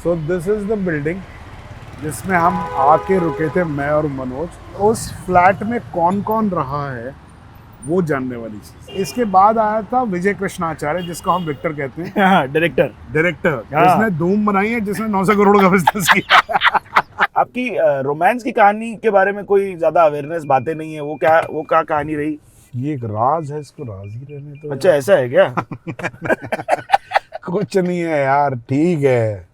So this is the building जिसमें हम आके रुके थे, मैं और मनोज। उस फ्लैट में कौन कौन रहा है वो जानने वाली चीज। इसके बाद आया था विजय कृष्णाचार्य, जिसको हम विक्टर कहते हैं, डायरेक्टर। डायरेक्टर, हाँ। जिसने धूम बनाई है, जिसने 900 करोड़ का बिजनेस किया। आपकी रोमांस की कहानी के बारे में कोई ज्यादा अवेयरनेस बातें नहीं है, वो क्या कहानी रही? ये एक राज है, इसको राज ही रहने तो। अच्छा, ऐसा है क्या? कुछ नहीं है यार, ठीक है।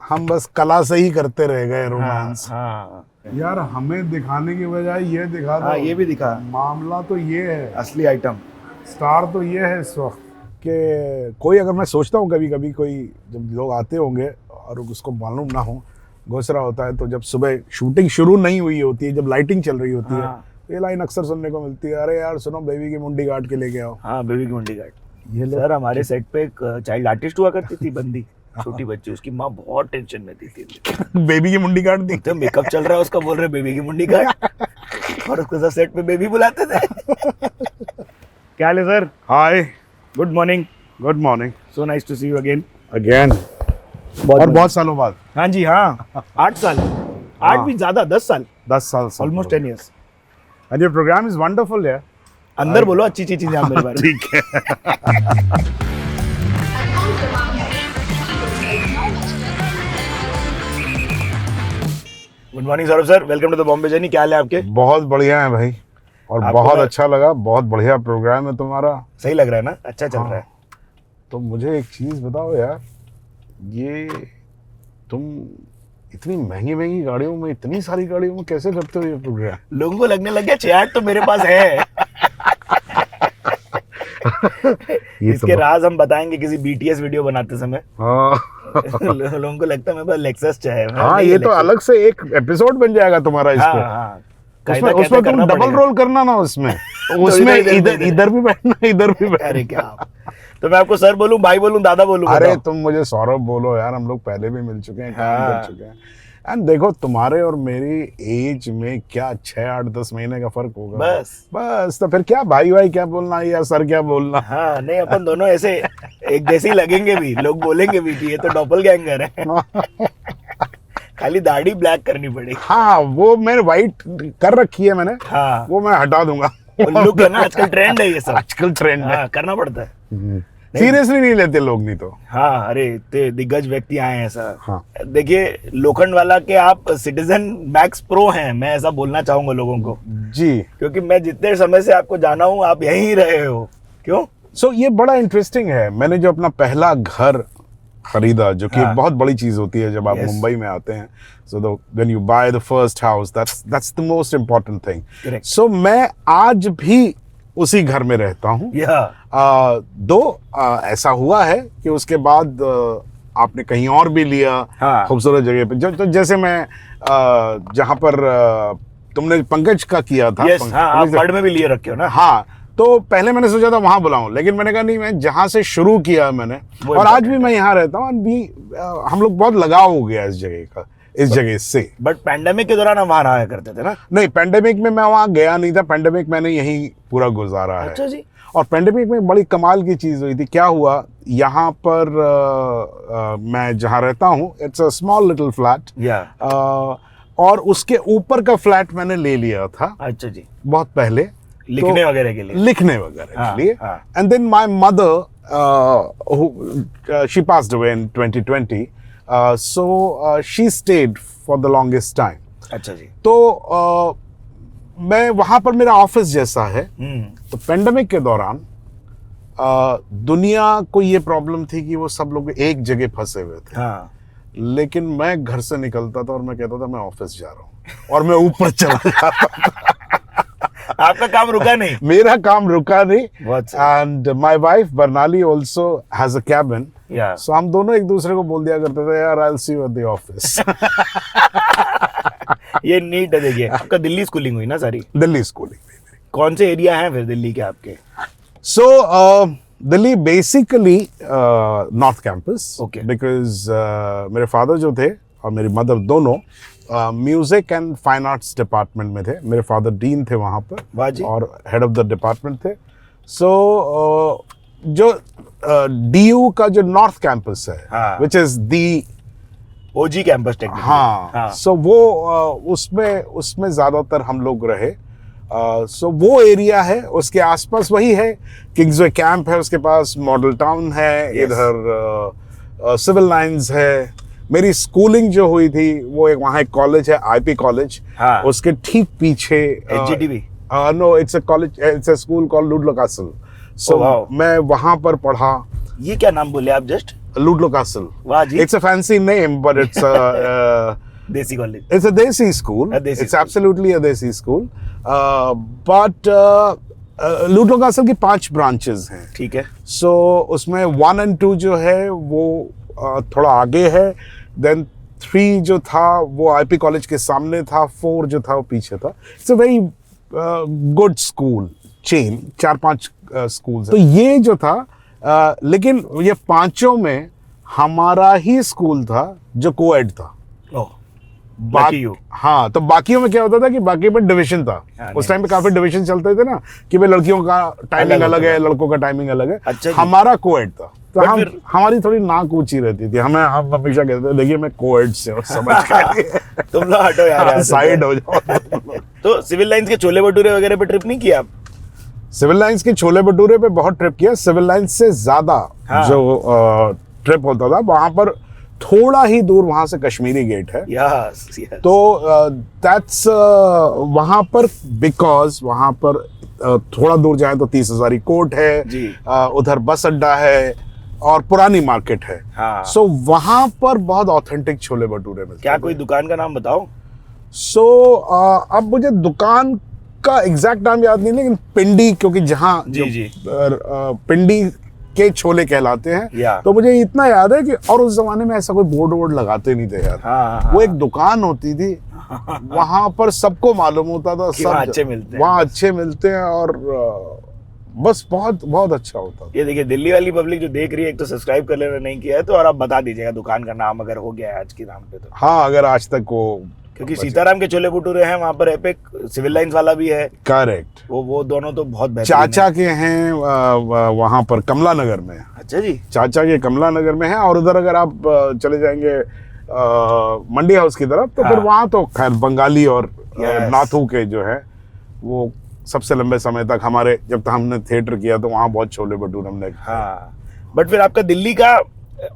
हम बस कला से ही करते रह गए रोमांस। हाँ। यार हमें दिखाने की बजाय ये दिखा दो। हाँ, ये भी दिखा। मामला तो ये है, असली आइटम स्टार तो ये है इस वक्त कि कोई, अगर मैं सोचता हूँ कभी कभी कोई जब लोग आते होंगे और उसको मालूम ना हो, घुस रहा होता है, तो जब सुबह शूटिंग शुरू नहीं हुई होती है, जब लाइटिंग चल रही होती है, ये लाइन अक्सर सुनने को मिलती है, अरे यार सुनो, बेबी की मुंडी काट के लेके आओ। हाँ, बेबी की मुंडी काट। ये सर, हमारे सेट पे एक चाइल्ड आर्टिस्ट हुआ करती थी, बंदी, छोटी बच्ची, उसकी माँ बहुत टेंशन में थी। बेबी की मुंडी काट दी। तो मेकअप चल रहा है उसका, बोल रहे बेबी की मुंडी काट, और उसके साथ सेट पे बेबी बुलाते थे। क्या हाल है sir? Hi, good morning. Good morning. So nice to see you again. और बहुत सालों बाद। हाँ जी, हाँ, 8 साल, 8 भी ज्यादा, 10 साल, 10 साल, almost 10 years। And your programme is wonderful यार। अंदर बोलो अच्छी चीजें आप मेरे बारे में। ठीक है। Good morning Saurabh sir, welcome to the Bombay journey. क्या हाल है आपके? बहुत बढ़िया है भाई, और आपको बहुत मैं- अच्छा लगा, बहुत बढ़िया प्रोग्राम है तुम्हारा। सही लग रहा है ना? अच्छा चल हाँ। रहा है। तो मुझे एक चीज बताओ यार, ये तुम इतनी महंगी महंगी गाड़ियों में, इतनी सारी गाड़ियों में कैसे करते हो ये प्रोग्राम? लोगों को लगने लग गया 6-8 तो मेरे पास है। इसके राज हम बताएंगे किसी BTS वीडियो बनाते समय। हाँ। लोगों को लगता है मेरे पास लेक्सस है। हाँ, ये तो अलग से एक एपिसोड बन जाएगा तुम्हारा इस पे। हाँ, उसमें तुम डबल रोल करना ना उसमें। उसमें इधर भी बैठना, इधर भी बैठना। अरे क्या, तो मैं आपको सर बोलूं, भाई बोलूं, दादा बोलूं? अरे तुम मुझे सौरभ बोलो यार, हम लोग पहले भी मिल चुके हैं, काम कर चुके हैं। एंड देखो, तुम्हारे और मेरी एज में क्या 6-8-10 महीने का फर्क होगा, बस। तो फिर क्या भाई क्या बोलना या सर क्या बोलना। हाँ, नहीं, अपन दोनों ऐसे एक जैसे ही लगेंगे भी, लोग बोलेंगे भी कि ये तो डॉपलगैंगर है। खाली दाढ़ी ब्लैक करनी पड़ेगी। हाँ, वो मैंने वाइट कर रखी है मैंने। हाँ, वो मैं हटा दूंगा। लुक है ना, आजकल ट्रेंड है ये सब। आजकल ट्रेंड है। हाँ, करना पड़ता है। सीरियसली नहीं लेते लोग, नहीं तो। हाँ, अरे इतने दिग्गज व्यक्ति आए हैं सर। हाँ। देखिए, लोखंड वाला के आप सिटीजन मैक्स प्रो हैं, मैं ऐसा बोलना चाहूंगा लोगों को जी, क्योंकि मैं जितने समय से आपको जाना हूँ, आप यहीं रहे हो। क्यों? ये बड़ा इंटरेस्टिंग है। मैंने जो अपना पहला घर खरीदा, जो कि एक बहुत बड़ी चीज होती है जब आप मुंबई में आते हैं, so when you buy the first house, that's the most important thing. So मैं आज भी उसी घर में रहता हूँ। ऐसा हुआ है कि उसके बाद आपने कहीं और भी लिया, खूबसूरत जगह पे, तो जैसे मैं जहाँ पर तुमने पंकज का किया था, आप वर्ड में भी लिए रखे हो ना। हाँ, तो पहले मैंने सोचा था वहां बुलाऊं, लेकिन मैंने कहा नहीं, मैं जहां से शुरू किया मैंने, और आज भी मैं यहाँ रहता हूँ, हम लोग बहुत लगाव हो गया इस जगह का, इस जगह से। बट पैंडेमिक के दौरान हम वहां रहा करते थे ना? नहीं, पैंडेमिक में मैं वहां गया नहीं था, पैंडेमिक मैंने यहीं पूरा गुजारा है। अच्छा जी। और पैंडेमिक में बड़ी कमाल की चीज हुई थी। क्या हुआ, यहाँ पर मैं जहाँ रहता हूँ, it's a small little flat, और उसके ऊपर का फ्लैट मैंने ले लिया था। अच्छा जी। बहुत पहले, लिखने वगैरह के लिए। And then my mother, she passed away in 2020, so she stayed for the longest time। अच्छा जी। तो मैं वहां पर, मेरा ऑफिस जैसा है। तो पेंडेमिक के दौरान दुनिया को ये प्रॉब्लम थी कि वो सब लोग एक जगह फंसे हुए थे। हाँ। लेकिन मैं घर से निकलता था और मैं कहता था मैं ऑफिस जा रहा हूँ, और मैं ऊपर चला जाता था। आपका काम रुका नहीं? मेरा काम रुका नहीं। And my wife Barnali also has a cabin, so हम दोनों एक दूसरे को बोल दिया करते थे, यार I will see you at the office. ये नीट है। देखिए, आपका दिल्ली स्कूलिंग हुई ना सारी? दिल्ली स्कूलिंग। कौन से एरिया हैं फिर दिल्ली के आपके? So Delhi basically north campus, because मेरे फादर जो थे और मेरी मदर दोनों music and fine arts department में थे। मेरे फादर डीन थे वहाँ पर और हेड ऑफ द डिपार्टमेंट थे। सो जो DU का जो नॉर्थ कैंपस है, हाँ। Which is the OG campus technically. हाँ, सो वो उसमें ज्यादातर हम लोग रहे। सो वो एरिया है, उसके आसपास वही है, किंग्सवे कैंप है, उसके पास मॉडल टाउन है, Yes. इधर सिविल लाइंस है। मेरी स्कूलिंग जो हुई थी वो वहाँ एक कॉलेज है, IP कॉलेज, हाँ। उसके ठीक पीछे HGTV? No, it's a college, it's a school called Ludlow Castle. So Oh, wow. मैं वहाँ पर पढ़ा। ये क्या नाम बोले आप जस्ट? लुडलो कैसल, वाह जी। it's a fancy name, but देसी college. it's a desi school. A desi It's school. absolutely a desi school. But Ludlow castle की 5 ब्रांचेस हैं। ठीक है। सो उसमें 1 and 2 जो है वो थोड़ा आगे है, देन 3 जो था वो IP कॉलेज के सामने था, 4 जो था वो पीछे था। It's a very good school chain, 4-5 schools. तो ये जो था, लेकिन ये 5 में हमारा ही स्कूल था जो कोएड था। ओह, lucky you. हाँ, तो बाकियों में क्या होता था कि बाकी में डिवीजन था। हाँ, उस टाइम पे काफी डिवीजन चलते थे ना, कि भाई लड़कियों का टाइमिंग अलग अलग होता है, लड़कों का टाइमिंग अलग है। अच्छा जी। हमारा कोएड था, तो But हम फिर- हमारी थोड़ी नाक ऊंची रहती थी। हम हमेशा कहते थे, देखिए मैं कोएड से हूँ, समझ गए। तुम लोग हटो यार यहाँ से। साइड हो जाओ। तो सिविल लाइंस के छोले भटूरे वगैरह पे ट्रिप नहीं किया आप? सिविल लाइंस के छोले भटूरे पे बहुत ट्रिप किया। सिविल लाइंस से ज्यादा हाँ। जो ट्रिप होता था, वहां पर थोड़ा ही दूर वहां से कश्मीरी गेट है। Yes yes. तो दैट्स वहां पर, बिकॉज वहां पर थोड़ा दूर जाए तो 30 हजारी कोर्ट है, जी। उधर बस अड्डा है और पुरानी मार्केट है। हाँ। सो वहां पर बहुत ऑथेंटिक छोले भटूरे मिलते क्या हैं। कोई दुकान का नाम बताओ? सो अब मुझे दुकान का एग्जैक्ट नाम याद नहीं, लेकिन पिंडी, क्योंकि जहाँ जी, जी। पिंडी के छोले कहलाते हैं, या। तो मुझे इतना याद है कि, और उस जमाने में ऐसा कोई बोर्ड वोर्ड लगाते नहीं थे यार। हाँ, वो एक दुकान होती थी, वहां पर सबको मालूम होता था, कि वहाँ अच्छे मिलते हैं। वहाँ अच्छे मिलते हैं, और बस बहुत बहुत अच्छा होता था। ये देखिए, दिल्ली वाली पब्लिक जो देख रही है, एक तो सब्सक्राइब कर लेना नहीं किया है तो, और आप बता दीजिएगा दुकान का नाम अगर हो गया है आज के नाम पे तो। हाँ, अगर आज तक वो, क्योंकि सीताराम के छोले भटूरे हैं वहाँ पर, एपिक सिविल लाइंस वाला भी है, करेक्ट, वो दोनों तो बहुत बेहतरीन चाचा है। के हैं वहां पर कमला नगर में। अच्छा जी। चाचा के कमला नगर में है, और उधर अगर आप चले जाएंगे मंडी हाउस की तरफ, तो हाँ। फिर वहां तो खैर बंगाली और Yes. नाथू के जो है वो सबसे लंबे समय तक, हमारे जब तक हमने थिएटर किया तो वहां बहुत छोले भटूरे हमने खाए। हाँ, बट फिर आपका दिल्ली का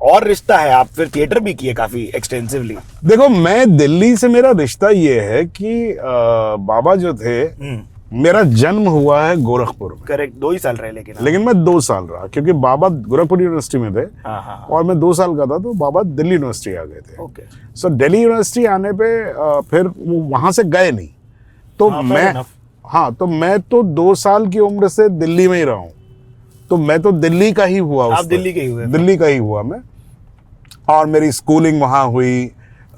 और रिश्ता है, आप फिर थिएटर भी किए काफी एक्सटेंसिवली। देखो, मैं दिल्ली से, मेरा रिश्ता ये है कि बाबा जो थे, मेरा जन्म हुआ है गोरखपुर में, करेक्ट, 2 ही साल रहे लेकिन मैं 2 साल रहा, क्योंकि बाबा गोरखपुर यूनिवर्सिटी में थे, हाँ हाँ, और मैं 2 साल का था तो बाबा दिल्ली यूनिवर्सिटी आ गए थे। ओके। सो दिल्ली यूनिवर्सिटी आने पे फिर वो वहां से गए नहीं, तो हाँ, fair मैं, enough. हाँ, तो मैं तो 2 साल की उम्र से दिल्ली में ही रहा हूँ, तो मैं तो दिल्ली का ही हुआ। आप दिल्ली के ही हुए? दिल्ली का ही हुआ मैं, और मेरी स्कूलिंग वहाँ हुई,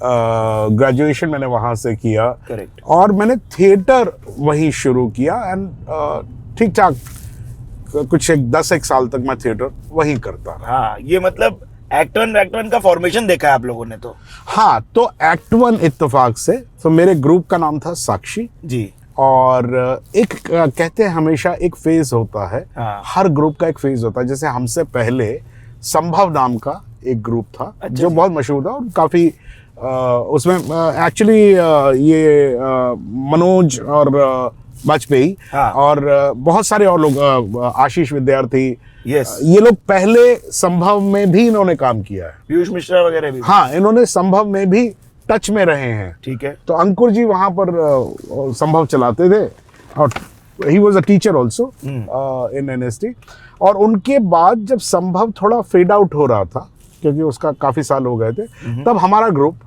ग्रेजुएशन मैंने वहाँ से किया, करेक्ट। और मैंने थिएटर वहीं शुरू किया, एंड ठीक ठाक कुछ 10 साल तक मैं थिएटर वहीं करता रहा। हाँ, ये मतलब एक्ट वन का फॉर्मेशन देखा है आप लोगों ने तो? हाँ, तो एक्ट 1 इत्तेफाक से, तो मेरे ग्रुप का नाम था साक्षी, जी। और एक कहते हैं हमेशा एक फेज होता है, हाँ। हर ग्रुप का एक फेज होता है। जैसे हमसे पहले संभव नाम का एक ग्रुप था, अच्छा जो जी। बहुत मशहूर था, और काफी उसमें एक्चुअली ये मनोज और वाजपेयी, हाँ। और बहुत सारे और लोग, आशीष विद्यार्थी, यस। ये लोग पहले संभव में भी इन्होंने काम किया है। पीयूष मिश्रा वगैरह भी? हाँ, इन्होंने संभव में भी टच में रहे हैं। ठीक है। तो अंकुर जी वहां पर संभव चलाते थे, और he was a teacher also in NST। और उनके बाद जब संभव थोड़ा फेड आउट हो रहा था, क्योंकि उसका काफी साल हो गए थे, तब हमारा ग्रुप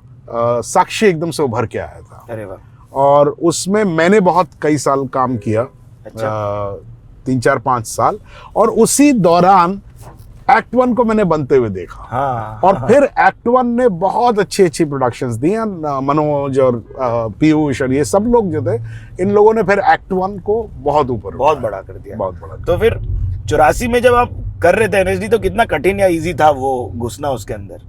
साक्षी एकदम से उभर के आया था, अरे वाह। और उसमें मैंने बहुत कई साल काम किया, अच्छा। 3-4-5 साल, और उसी दौरान एक्ट 1 को मैंने बनते हुए देखा। हाँ, और फिर एक्ट 1 ने बहुत अच्छी अच्छी प्रोडक्शंस दी हैं, मनोज और पीयूष और ये सब लोग जो थे, इन लोगों ने फिर एक्ट 1 को बहुत ऊपर बहुत उठाया। बड़ा कर दिया। बहुत बड़ा। तो फिर 84 में जब आप कर रहे थे NSD, तो कितना कठिन या इजी था वो घुसना उसके अंदर?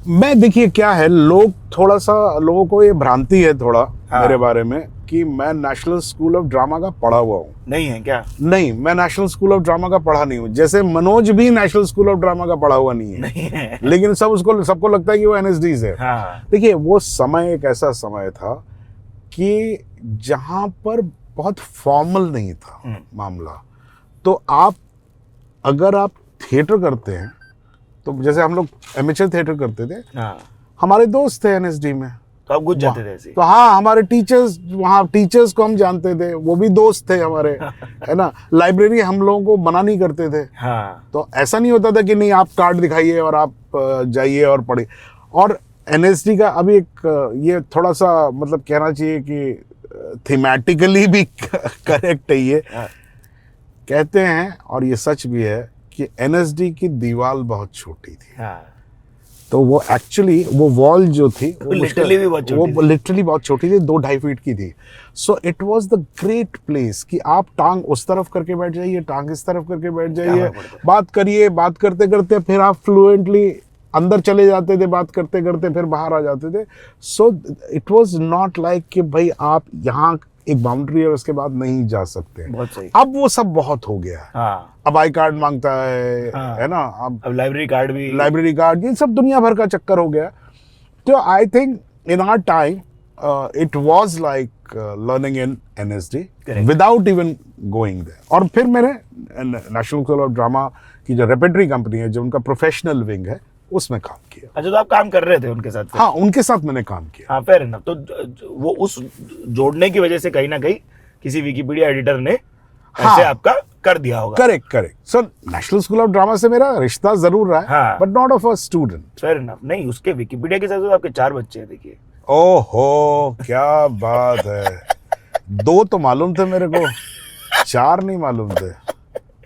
मैं, देखिए क्या है, लोग थोड़ा सा, लोगों को ये भ्रांति है थोड़ा हाँ। मेरे बारे में कि मैं नेशनल स्कूल ऑफ ड्रामा का पढ़ा हुआ हूँ। नहीं है क्या? नहीं, मैं नेशनल स्कूल ऑफ ड्रामा का पढ़ा नहीं हूँ, जैसे मनोज भी नेशनल स्कूल ऑफ ड्रामा का पढ़ा हुआ नहीं है, नहीं है। लेकिन सबको लगता है कि वो एनएसडी से है। हाँ। देखिए, वो समय एक ऐसा समय था कि जहां पर बहुत फॉर्मल नहीं था मामला। तो अगर आप थिएटर करते हैं, तो जैसे हम लोग एमेचर थिएटर करते थे, हाँ। हमारे दोस्त थे एनएसडी में, तो आप घुस जाते थे ऐसे? तो हाँ, हमारे टीचर्स, वहाँ टीचर्स को हम जानते थे, वो भी दोस्त थे हमारे, है ना। लाइब्रेरी हम लोगों को मना नहीं करते थे। हाँ। तो ऐसा नहीं होता था कि नहीं आप कार्ड दिखाइए और आप जाइए और पढ़िए। और एनएसडी का अभी एक ये थोड़ा सा मतलब कहना चाहिए कि थीमेटिकली भी करेक्ट है ये। हाँ। कहते हैं, और ये सच भी है, कि एनएसडी की दीवार बहुत छोटी थी। हाँ। तो वो एक्चुअली वो वॉल जो थी वो लिटरली भी बहुत छोटी वो लिटरली बहुत छोटी थी, 2-2.5 फीट की थी। So it was the great place कि आप टांग उस तरफ करके बैठ जाइए, टांग इस तरफ करके बैठ जाइए, बात करिए, बात करते करते फिर आप फ्लुएंटली अंदर चले जाते थे, बात करते करते फिर बाहर आ जाते थे। So it was not like कि भाई आप यहाँ एक बाउंड्री है, उसके बाद नहीं जा सकते। बहुत सही। अब वो सब बहुत हो गया है। हाँ। अब आई कार्ड मांगता है, हाँ। है ना। अब लाइब्रेरी कार्ड भी, लाइब्रेरी कार्ड, ये सब दुनिया भर का चक्कर हो गया। तो I think in our time it was like learning in NSD without even going there. और फिर मैंने नेशनल स्कूल ऑफ ड्रामा की जो रेपेटरी कंपनी है, जो उनका प्रोफेशनल विंग है, उसमें काम किया। अच्छा, तो आप काम कर रहे थे उनके साथ फिर? हाँ, उनके साथ मैंने काम किया। हाँ, फेयर इनफ। तो वो उस जोड़ने की वजह से कहीं ना कहीं किसी विकिपीडिया एडिटर ने हाँ, ऐसे आपका कर दिया होगा। Correct. So national school of drama से मेरा रिश्ता जरूर रहा है, हाँ, but not of a student. Fair enough. नहीं, उसके विकिपीडिया के साथ तो आपके 4 बच्चे हैं, देखिए। ओहो, क्या बात है। 2 तो मालूम थे मेरे को, 4 नहीं मालूम थे।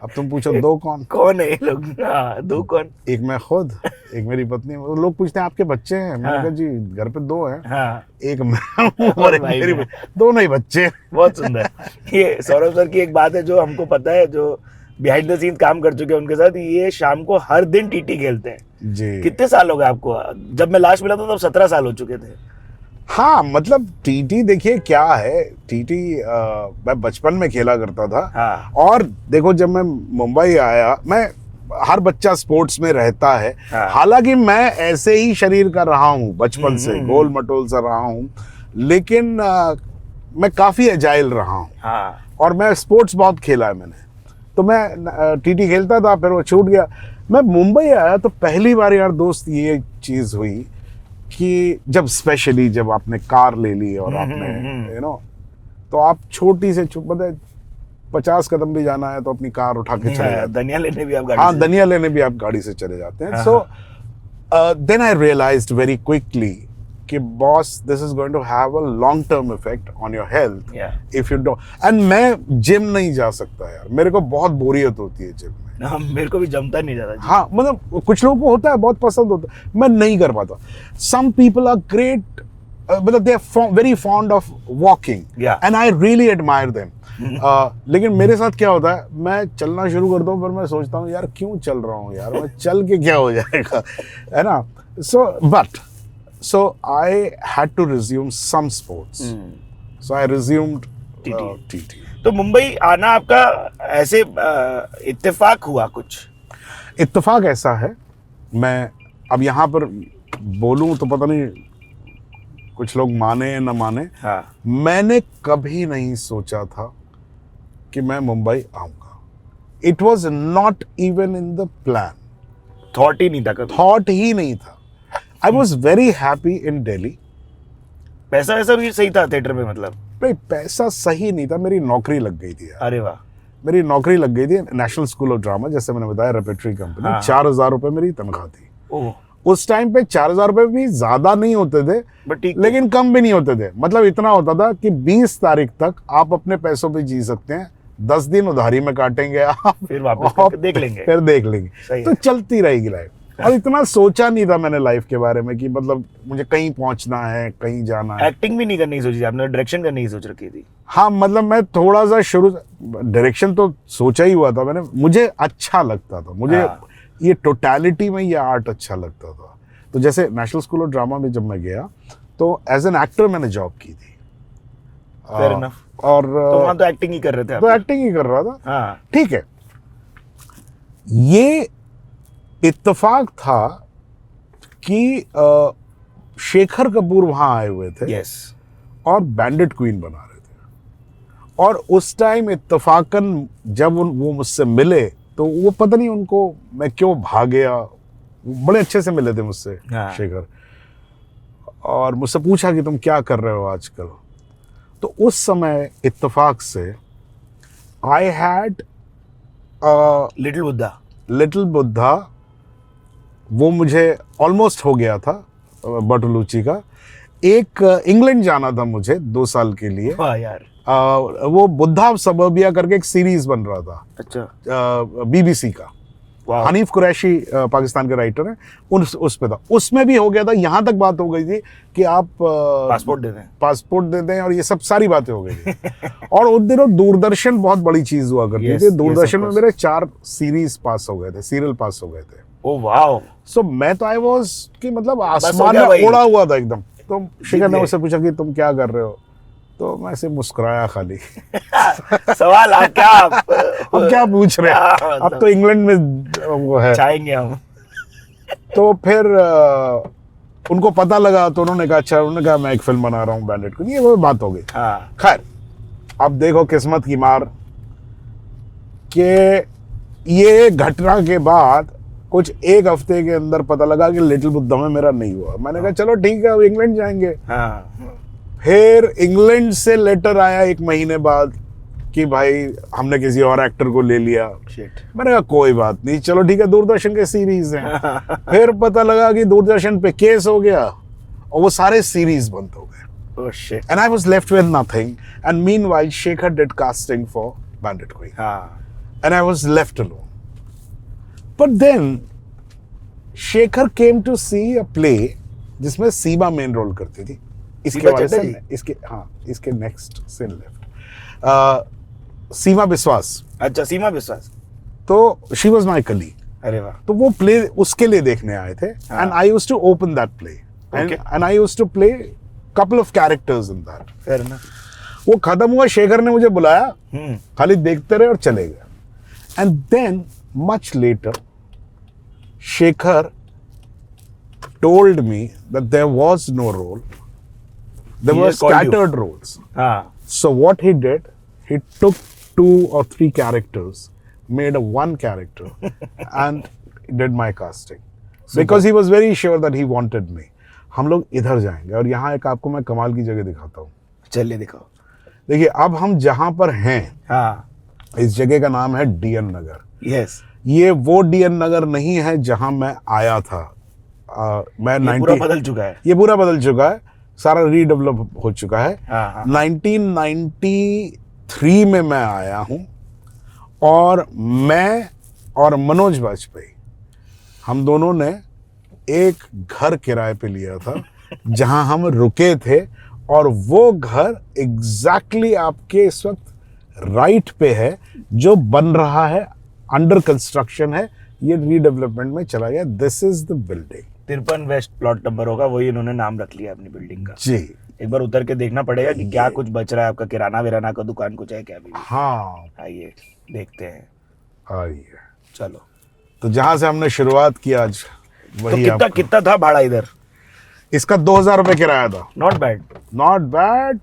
अब तुम पूछो 2 कौन? कौन है ये लोग? हाँ, 2 कौन? एक मैं खुद, एक मेरी पत्नी। वो लोग पूछते हैं आपके बच्चे हैं? मैंने हाँ। कहा जी घर पे 2 हैं। हाँ। एक मैं हूँ और एक भाई मेरी मैं। दोनों ही बच्चे। बहुत सुंदर। ये सौरभ सर की एक बात है जो हमको पता है, जो बिहाइंड द सीन काम कर चुके हैं उनके साथ, ये शाम को हर दिन टीटी खेलते हैं। जी। कितने साल हो गए आपको? जब मैं लास्ट मिला था तब 17 साल हो चुके थे। हाँ, मतलब टीटी देखिए क्या है। टीटी मैं बचपन में खेला करता था। हाँ। और देखो, जब मैं मुंबई आया, मैं हर बच्चा स्पोर्ट्स में रहता है। हाँ। हालांकि मैं ऐसे ही शरीर का रहा हूँ बचपन से, गोल मटोल सा रहा हूँ, लेकिन मैं काफी एजाइल रहा हूँ। हाँ। और मैं स्पोर्ट्स बहुत खेला है मैंने। तो मैं टीटी खेलता था, फिर वो छूट गया। मैं मुंबई आया तो पहली बार यार दोस्त ये चीज हुई कि जब स्पेशली जब आपने कार ले ली और आपने तो आप छोटी से मतलब 50 कदम भी जाना है तो अपनी कार उठा के चले जाते हैं। धनिया लेने भी आप गाड़ी हाँ, से? धनिया लेने भी आप गाड़ी से चले जाते हैं। So then I realized very quickly कि boss, this is going to have a long term effect on your health if you don't. And मैं जिम नहीं जा सकता यार, मेरे को बहुत बोरियत होती है जिम में। हाँ, मेरे को भी जमता नहीं ज्यादा। हाँ, मतलब कुछ लोगों को होता है, बहुत पसंद होता है, मैं नहीं कर पाता। सम पीपल आर ग्रेट, मतलब they are very fond of walking and I really admire them. लेकिन मेरे साथ क्या होता है, मैं चलना शुरू करता हूँ, फिर मैं सोचता हूँ यार क्यों चल रहा हूँ यार, मैं चल के क्या हो जाएगा, है ना। So I had to resume some sports. So I resumed TT. तो मुंबई आना आपका ऐसे इत्तेफाक हुआ कुछ? इत्तेफाक ऐसा है, मैं अब यहाँ पर बोलूँ तो पता नहीं कुछ लोग माने न माने। हाँ। मैंने कभी नहीं सोचा था कि मैं मुंबई आऊँगा। It was not even in the plan. Thought ही नहीं था कभी? थॉट ही नहीं था। I was very happy in Delhi. पैसा वैसा भी सही था थिएटर में? मतलब नहीं, पैसा सही नहीं था, मेरी नौकरी लग गई थी यार। अरे वाह। मेरी नौकरी लग गई थी नेशनल स्कूल ऑफ ड्रामा, जैसे मैंने बताया, रेपेटरी कंपनी। हाँ। 4,000 रुपए मेरी तनख्वाह थी। ओह। उस टाइम पे 4,000 रुपए भी ज्यादा नहीं होते थे, बट ठीक, लेकिन कम भी नहीं होते थे। मतलब इतना होता था कि 20 तारीख तक आप अपने पैसों पे जी सकते हैं, 10 दिन उधारी में काटेंगे आप, फिर वापस करके देख लेंगे। फिर देख लेंगे। सही तो है। चलती रहेगी लाइफ। और इतना सोचा नहीं था मैंने लाइफ के बारे में कि मतलब मुझे कहीं पहुंचना है, कहीं जाना है। एक्टिंग भी नहीं करनी सोची थी आपने? डायरेक्शन करनी ही सोच रखी थी? हाँ, मतलब मैं थोड़ा सा शुरू डायरेक्शन तो सोचा ही हुआ था मैंने। मुझे अच्छा लगता था, मुझे ये टोटलिटी में ये आर्ट अच्छा लगता था। तो जैसे नेशनल स्कूल ऑफ ड्रामा में जब मैं गया तो एज एन एक्टर मैंने जॉब की थी। Fair enough. और तो वहां तो एक्टिंग ही कर रहे थे तो आप। एक्टिंग ही कर रहा था। हाँ ठीक है, ये इत्तेफाक था कि शेखर कपूर वहां आए हुए थे यस और बैंडिट क्वीन बना रहे थे। और उस टाइम इत्तेफाकन जब वो मुझसे मिले तो वो पता नहीं उनको मैं क्यों भाग गया, बड़े अच्छे से मिले थे मुझसे हाँ। शेखर, और मुझसे पूछा कि तुम क्या कर रहे हो आजकल। तो उस समय इत्तेफाक से I had little Buddha. Little Buddha, वो मुझे ऑलमोस्ट हो गया था बर्टोलुची का। एक इंग्लैंड जाना था मुझे 2 साल के लिए। वाह यार। वो बुद्धा सबर्बिया करके एक सीरीज बन रहा था अच्छा। बीबीसी का। वाह। हनीफ कुरैशी पाकिस्तान के राइटर हैं, उस पे था, उसमें भी हो गया था। यहाँ तक बात हो गई थी कि आप पासपोर्ट दे दें और ये सब सारी बातें हो गई थी। और उन दिनों दूरदर्शन बहुत बड़ी चीज हुआ करती Yes, थी। yes, दूरदर्शन of में course. मेरे 4 सीरीज पास हो गए थे, सीरियल पास हो गए थे। Oh wow. सो मैं तो आई वाज कि मतलब हो आसमान गया में भाई। उड़ा हुआ था एकदम। तो शेखर ने गए। मुझसे पूछा कि तुम क्या कर रहे हो, तो मैं ऐसे मुस्कुराया खाली। सवाल आप क्या अब क्या पूछ रहे हैं, हाँ, अब तो इंग्लैंड में वो है। चाहेंगे हम। तो फिर उनको पता लगा तो उन्होंने कहा अच्छा, उन्होंने कहा मैं एक फिल्म बना रहा हूँ बैंडिट को, ये वो बात हो गई। हाँ खैर, अब देखो किस्मत की मार कि ये घटना के बाद कुछ 1 हफ्ते के अंदर पता लगा कि लिटिल बुद्धा में मेरा नहीं हुआ। मैंने कहा चलो ठीक है, अब इंग्लैंड जाएंगे। हाँ। फिर इंग्लैंड से लेटर आया 1 महीने बाद कि भाई हमने किसी और एक्टर को ले लिया। शिट। मैंने कहा कोई बात नहीं, चलो ठीक है, दूरदर्शन के सीरीज हैं। फिर पता लगा कि दूरदर्शन पे केस हो गया और वो सारे सीरीज बंद हो गए। Oh shit. And I was left with nothing and meanwhile Shekhar did casting for Bandit Queen हाँ। And I was left alone. But then Shekhar came to see a play जिसमें सीमा मेन रोल करती थी। इसके सीमा बाद से चटर्जी? इसके नेक्स्ट से लेफ्ट सीमा विश्वास। अच्छा, सीमा विश्वास। तो शी वाज माय कलीग। अरे वाह। तो वो प्ले उसके लिए देखने आए थे and I used to open that play and I used to play couple of characters in that. Fair enough. वो खत्म हुआ, शेखर ने मुझे बुलाया, हम्म। खाली देखते रहे और चले गए। And then much later Shekhar told me that there was no role, there He were had called you. scattered roles. हाँ। So what he did, he took 2 or 3 characters, made a 1 character and did my casting because he was very sure that he wanted me. हम लोग इधर जाएंगे और यहाँ एक आपको मैं कमाल की जगह दिखाता हूँ। चलिए दिखाओ। देखिए अब हम जहाँ पर हैं, हाँ। इस जगह का नाम है डीएन नगर। यस। ये वो डीएन नगर नहीं है जहाँ मैं आया था। मैं ये पूरा बदल चुका है। ये पूरा बदल चुका है, सारा रीडेवलप हो चुका है। हाँ, हाँ। 1993 में मैं आया हूँ और मैं और मनोज वाजपेयी हम दोनों ने एक घर किराए पे लिया था जहां हम रुके थे। और वो घर एग्जैक्टली आपके इस वक्त राइट पे है, जो बन रहा है, अंडर कंस्ट्रक्शन है, ये रीडेवलपमेंट में चला गया। This is the building. 53 west plot number होगा, वही इन्होंने नाम रख लिया अपनी बिल्डिंग का। जी। एक बार उतर के देखना पड़ेगा कि क्या कुछ बच रहा है आपका, किराना विराना का दुकान कुछ है क्या अभी भी? हाँ, आइए देखते हैं। आइए। चलो। तो जहां से हमने शुरुआत की आज, तो वही कितना कितना था भाड़ा इधर? इसका 2000 रुपये किराया था। Not bad. Not bad.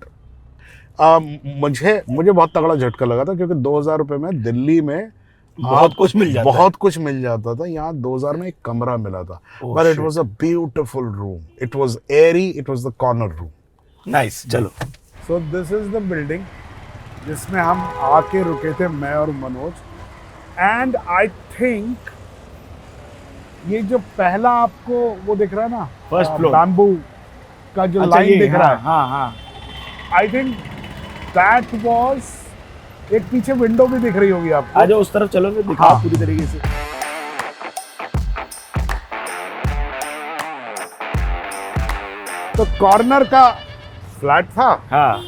मुझे बहुत तगड़ा झटका लगा था क्योंकि 2000 रुपये में दिल्ली में बहुत कुछ मिल जाता बहुत कुछ मिल जाता था। यहाँ 2000 में एक कमरा मिला था, Oh, but it shit. Was a beautiful room, it was airy, it was the corner room. Nice. चलो। So this is the building जिसमें हम आके रुके थे, मैं और मनोज। एंड आई थिंक ये जो पहला आपको वो दिख रहा है ना, First floor. बैम्बू का जो अच्छा, लाइन ये, दिख रहा है, हाँ हाँ। आई थिंक दैट वाज, एक पीछे विंडो भी दिख रही होगी आपको। आ जाओ उस तरफ, चलो फिर दिखाओ हाँ। पूरी तरीके से। तो कॉर्नर का फ्लैट था हाँ।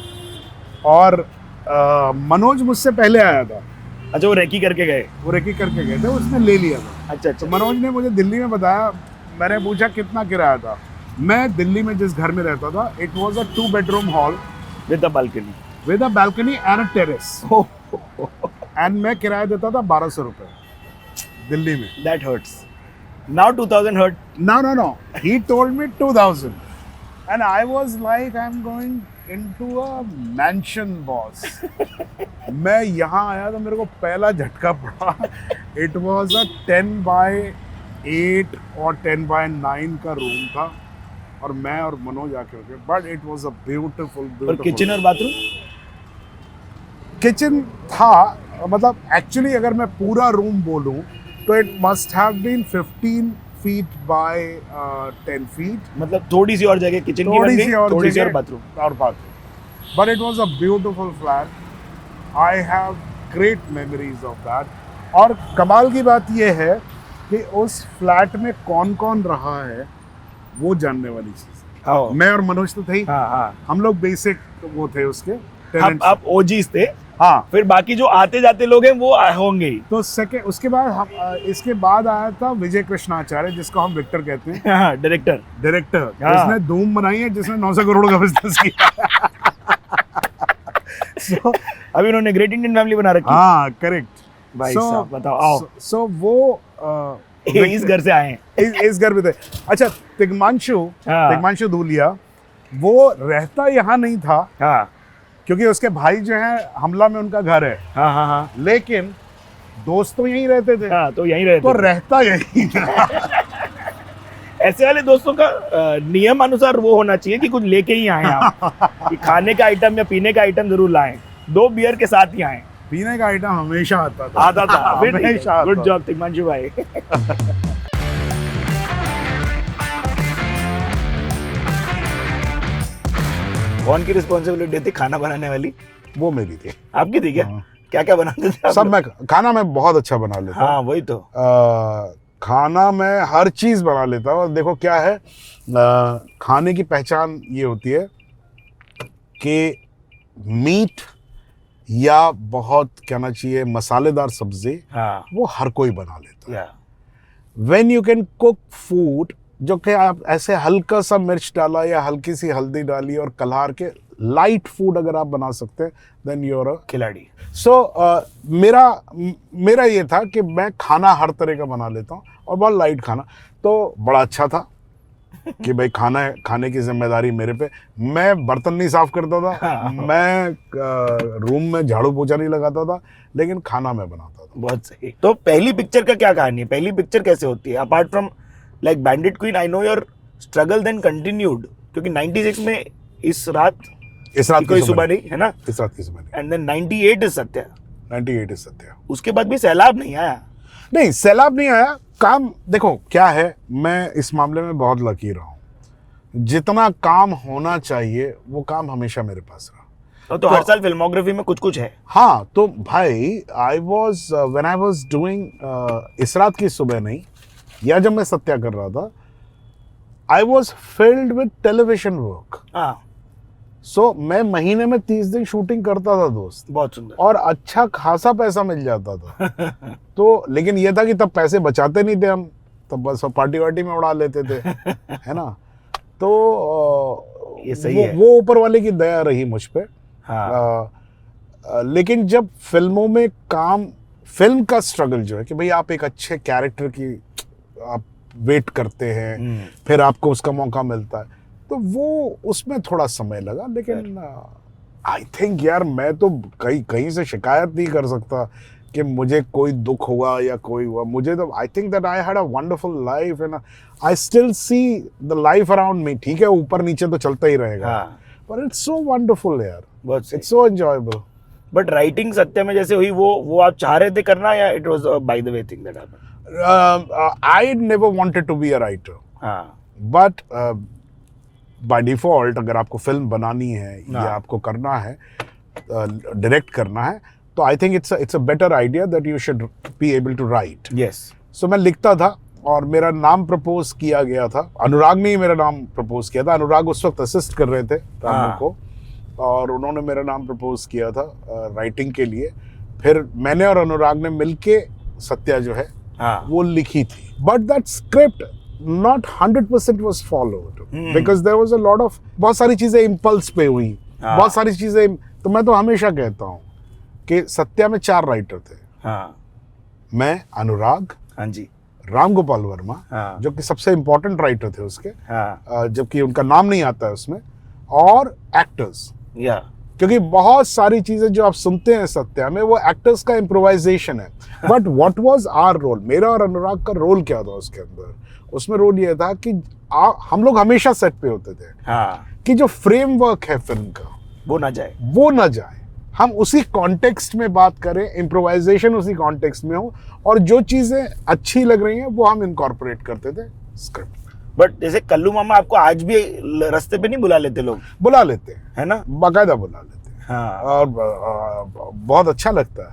और मनोज मुझसे पहले आया था, अच्छा, वो रेकी करके गए। वो रेकी करके गए थे, उसने ले लिया था। अच्छा तो अच्छा। मनोज ने मुझे दिल्ली में बताया, मैंने पूछा कितना किराया था। मैं दिल्ली में जिस घर में रहता था, it was a 2 bedroom hall with the balcony. With a balcony and a terrace. And मैं किराया देता था 1200 रुपए दिल्ली में. That hurts. Now 2000 hurt. No. He told me 2000. And I was like, I'm going into a mansion, boss. मैं यहाँ आया तो मेरे को पहला झटका पड़ा. It was a 10 by 8 और 10 by 9 का रूम था और मैं और मनोज आके रुके. But it was a beautiful. और किचन और बाथरूम? किचन था, मतलब एक्चुअली अगर मैं पूरा रूम बोलूं तो it must have been 15 feet by 10 feet. मतलब थोड़ी सी और जगह किचन की बन गई, थोड़ी सी और bathroom. But it was a beautiful flat. I have great memories of that. और कमाल की बात यह है कि उस फ्लैट में कौन कौन रहा है वो जानने वाली चीज. हाँ. मैं और मनोज तो थे ही. हाँ. हम लोग बेसिक वो थे उसके हम tenants. आप ओजीज थे. हाँ. फिर बाकी जो आते जाते लोग हैं वो होंगे ही. तो उसके बाद हम इसके बाद आया था विजय कृष्णाचार्य, जिसको हम विक्टर कहते हैं. हाँ, डायरेक्टर. हाँ. जिसने धूम बनाई है, जिसने 900 करोड़ का बिजनेस किया. So, अभी उन्होंने ग्रेट इंडियन फैमिली बना रखी. हाँ, करेक्ट. भाई साहब बताओ. आओ. So वो इस घर से आए हैं. इस घर में थे. अच्छा, तिग्मांशु धूलिया वो रहता यहाँ नहीं था. हाँ. क्योंकि उसके भाई जो है हमला में उनका घर है. हाँ. लेकिन दोस्त तो यहीं रहते थे. हाँ, तो यहीं रहते. तो रहता यहीं था. ऐसे वाले दोस्तों का नियम अनुसार वो होना चाहिए कि कुछ लेके ही आए आप. कि खाने का आइटम या पीने का आइटम जरूर लाएं. 2 बियर के साथ ही आए. पीने का आइटम हमेशा आता था. हमेशा. गुड जॉब तिग्मांशु भाई. कौन की रिस्पॉन्सिबिलिटी थी खाना बनाने वाली? वो मेरी थी. आपकी थी क्या? हाँ. क्या बनाते थे आप? सब मैं खाना मैं बहुत अच्छा बना लेता. हाँ, वही तो. खाना मैं हर चीज बना लेता हूँ. देखो क्या है, खाने की पहचान ये होती है कि मीट या बहुत कहना चाहिए मसालेदार सब्जी, हाँ. वो हर कोई बना लेता है. Yeah. When you can cook food जो कि आप ऐसे हल्का सा मिर्च डाला या हल्की सी हल्दी डाली और कलहार के लाइट फूड अगर आप बना सकते हैं, देन यू आर अ खिलाड़ी. सो मेरा ये था कि मैं खाना हर तरह का बना लेता हूँ और बहुत लाइट खाना. तो बड़ा अच्छा था कि भाई खाने की जिम्मेदारी मेरे पे. मैं बर्तन नहीं साफ करता था. मैं रूम में झाड़ू पोछा नहीं लगाता था, लेकिन खाना मैं बनाता था. बहुत सही. तो पहली पिक्चर का क्या कहानी है? पहली पिक्चर कैसे होती है? Apart from like Bandit Queen, I know your struggle then continued. क्योंकि 96 में इस रात की कोई सुबह नहीं है ना. इस रात की सुबह नहीं. And then 98 is Satya. 98 is Satya. उसके बाद भी सैलाब नहीं आया. नहीं, सैलाब नहीं आया. काम देखो क्या है, मैं इस मामले में बहुत लकी रहा हूँ. जितना काम होना चाहिए वो काम हमेशा मेरे पास रहा. तो हर साल फिल्मोग्राफी में कुछ है. हाँ, तो भाई व्हेन आई वाज डूइंग इस रात की सुबह नहीं, या जब मैं सत्या कर रहा था, I was filled with television work. So मैं महीने में 30 दिन शूटिंग करता था दोस्त. बहुत सुंदर. और अच्छा खासा पैसा मिल जाता था. तो लेकिन ये था कि तब पैसे बचाते नहीं थे हम, तब बस पार्टी वार्टी में उड़ा लेते थे. है ना. तो ये सही है. वो ऊपर वाले की दया रही मुझ पे. हाँ. लेकिन जब फिल्मों में फिल्म का स्ट्रगल जो है कि भाई आप एक अच्छे कैरेक्टर की आप वेट करते हैं, फिर आपको उसका मौका मिलता है, तो वो उसमें थोड़ा समय लगा. लेकिन आई थिंक यार मैं तो कहीं से शिकायत नहीं कर सकता कि मुझे कोई दुख हुआ या कोई हुआ. मुझे तो I think that I had a wonderful life and I still see the life around me. ठीक है, ऊपर नीचे तो चलता ही रहेगा, पर इट्स सो वंडरफुल यार. It's so enjoyable. But writing सत्य में जैसे हुई वो आप चाह रहे थे करना, या it was by the way thing that happened? I never wanted to be a writer. But by default अगर आपको फिल्म बनानी है या आपको करना है, डायरेक्ट करना है, तो I think it's a better idea that you should be able to write. Yes. So मैं लिखता था और मेरा नाम प्रपोज किया गया था. अनुराग ने ही मेरा नाम प्रपोज किया था. अनुराग उस वक्त असिस्ट कर रहे थे रामू को, और उन्होंने मेरा नाम प्रपोज किया था राइटिंग के लिए. फिर मैंने और अनुराग ने मिलके सत्या जो है वो लिखी थी. But that script not 100% was followed because there was a lot of बहुत सारी चीजें इम्पल्स पे हुई, बहुत सारी चीजें तो मैं तो हमेशा कहता हूँ कि सत्या में 4 राइटर थे। हाँ मैं, अनुराग, हाँ जी, राम गोपाल वर्मा, हाँ जो कि सबसे इम्पोर्टेंट राइटर थे उसके, हाँ जबकि उनका नाम नहीं आता है उसमें, और एक्टर्स। या क्योंकि बहुत सारी चीजें जो आप सुनते हैं सत्या में वो एक्टर्स का इम्प्रोवाइजेशन है। But what was our role, मेरा और अनुराग का रोल क्या था उसके अंदर? उसमें रोल ये था कि हम लोग हमेशा सेट पे होते थे हाँ, कि जो फ्रेमवर्क है फिल्म का वो ना जाए। वो ना जाए, हम उसी कॉन्टेक्स्ट में बात करें, इम्प्रोवाइजेशन उसी कॉन्टेक्स्ट में हो, और जो चीजें अच्छी लग रही हैं वो हम इनकॉर्पोरेट करते थे स्क्रिप्ट। बट जैसे कल्लू मामा आपको आज भी रास्ते पे नहीं बुला लेते लोग, बुला लेते हैं, है ना? बाकायदा बुला लेते हैं, हाँ और बहुत अच्छा लगता है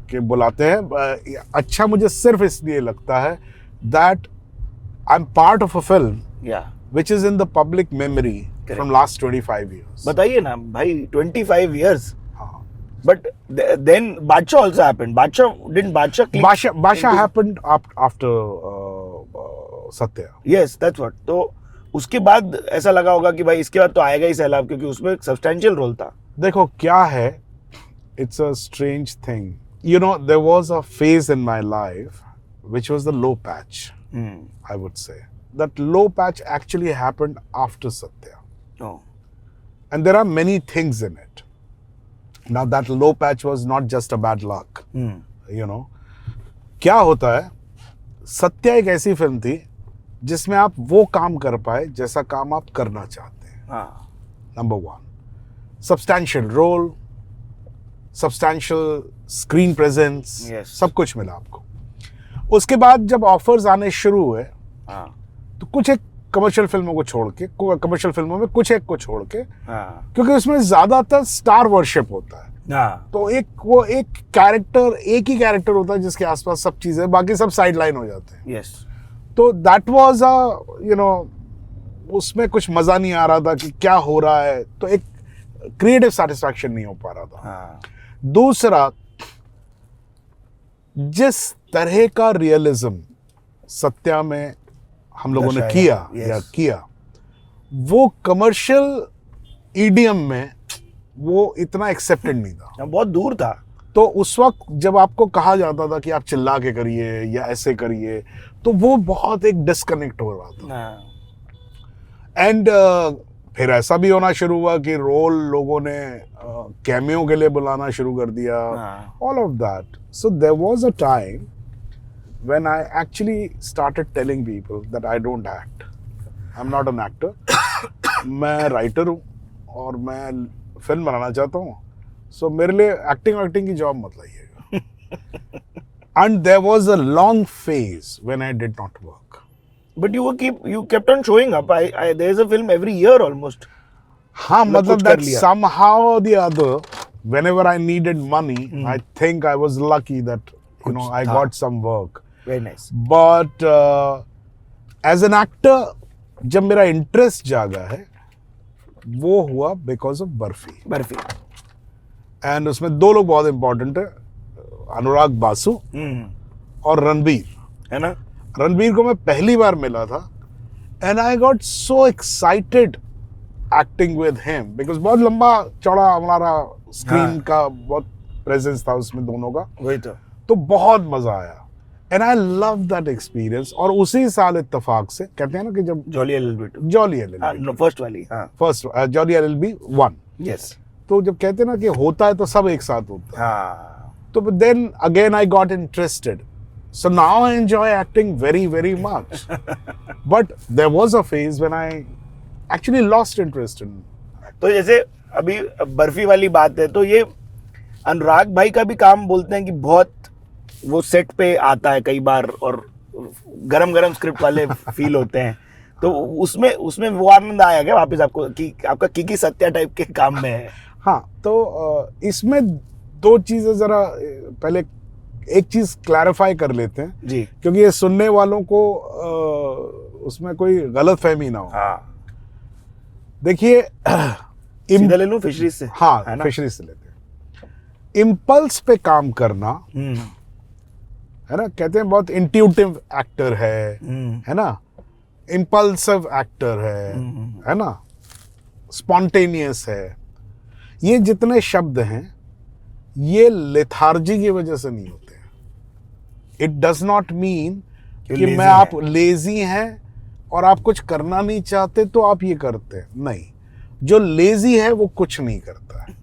कि बुलाते हैं। अच्छा मुझे सिर्फ इसलिए लगता है that I am part of a film या which is in the public memory from last 25 years. बताइए ना भाई, 25 years. हाँ। But then Badshah also happened. Didn't Badshah click Basha into- happened after Satya. Yes, that's what. तो उसके बाद ऐसा लगा होगा कि भाई इसके बाद तो आएगा ही सैलाब, क्योंकि उसमें एक सब्सटेंशियल रोल था। देखो क्या है, it's a strange thing. You know, there was a phase in my life which was the low patch, I would say. That low patch actually happened after Satya. Oh. And there are many things in it. Now that low patch was not just a bad luck. You know, क्या होता है, सत्या एक ऐसी film थी जिसमें आप वो काम कर पाए जैसा काम आप करना चाहते हैं। हाँ, number 1, substantial role, substantial screen presence, Yes. सब कुछ मिला आपको। उसके बाद जब ऑफर्स आने शुरू हुए हाँ, तो कुछ एक कमर्शियल फिल्मों को छोड़ के, कमर्शियल फिल्मों में कुछ एक को छोड़ के, हाँ, क्योंकि उसमें ज्यादातर स्टार वर्शिप होता है, हाँ, तो वो एक कैरेक्टर, एक ही कैरेक्टर होता है जिसके आसपास सब चीजें, बाकी सब साइड लाइन हो जाते हैं। yes. तो दैट वाज उसमें कुछ मजा नहीं आ रहा था कि क्या हो रहा है, तो एक क्रिएटिव सेटिस्फैक्शन नहीं हो पा रहा था। हाँ, दूसरा, जिस तरह का रियलिज्म सत्या में हम लोगों ने दर्शाया, किया, वो कमर्शियल ईडीएम में वो इतना एक्सेप्टेड नहीं था। बहुत दूर था। तो उस वक्त जब आपको कहा जाता था कि आप चिल्ला के करिए या ऐसे करिए, तो वो बहुत एक डिस्कनेक्ट हो रहा था। हाँ, एंड फिर ऐसा भी होना शुरू हुआ कि रोल लोगों ने कैमियो के लिए बुलाना शुरू कर दिया, हाँ। All of that. So there was a time when I actually started telling people that I don't act, I am not an actor. मैं राइटर हूँ और मैं फिल्म बनाना चाहता हूँ, सो मेरे लिए एक्टिंग की जॉब मत लाइएगा। And there was a long phase when I did not work. But you kept on showing up. There's a film every year almost. हाँ, मतलब मतलब कुछ कर that लिया। somehow or the other, whenever I needed money, I think I was lucky that I था। got some work. Very nice. But as an actor, जब मेरा interest जागा है वो हुआ because of barfi. Barfi. And उसमें 2 लोग बहुत इंपॉर्टेंट है, अनुराग बासु और रणबीर। है ना? रणबीर को मैं पहली बार मिला था and I got so excited acting with him because बहुत लंबा चौड़ा हमारा स्क्रीन हाँ। का बहुत प्रेजेंस था उसमें दोनों का, वही तो बहुत मजा आया and I love that experience. और उसी साल इत्तेफाक से कहते हैं ना कि जब jolly LLB 2। Jolly LLB first वाली। हाँ। First jolly LLB 1, yes. तो जब कहते हैं ना कि होता है तो सब एक साथ होता है, हाँ। तो then again I got interested. So now I enjoy acting very, very much. But there was a phase when I actually lost interest in. तो जैसे अभी बर्फी वाली बात है, तो ये अनुराग भाई का भी काम बोलते हैं कि बहुत वो सेट पे आता है कई बार और गरम गरम स्क्रिप्ट वाले फील होते हैं, तो उसमें वो आनंद आया क्या वापस आपको कि आपका की सत्या टाइप के काम में है? हाँ, तो इसमें 2 चीजें जरा पहले एक चीज क्लैरिफाई कर लेते हैं जी, क्योंकि ये सुनने वालों को उसमें कोई गलत फहमी ना हो. हाँ, देखिए सीधा ले लूं फिशरीज से? हाँ, है ना? फिशरीज से लेते हैं. इम्पल्स पे काम करना है ना, कहते हैं बहुत इंट्यूटिव एक्टर है ना, इम्पल्सिव एक्टर है ना, स्पॉन्टेनियस है, ये जितने शब्द हैं ये लेथार्जी की वजह से नहीं होते हैं. इट डज नॉट मीन कि lazy मैं है. आप लेजी हैं और आप कुछ करना नहीं चाहते तो आप ये करते हैं. नहीं, जो लेजी है वो कुछ नहीं करता है.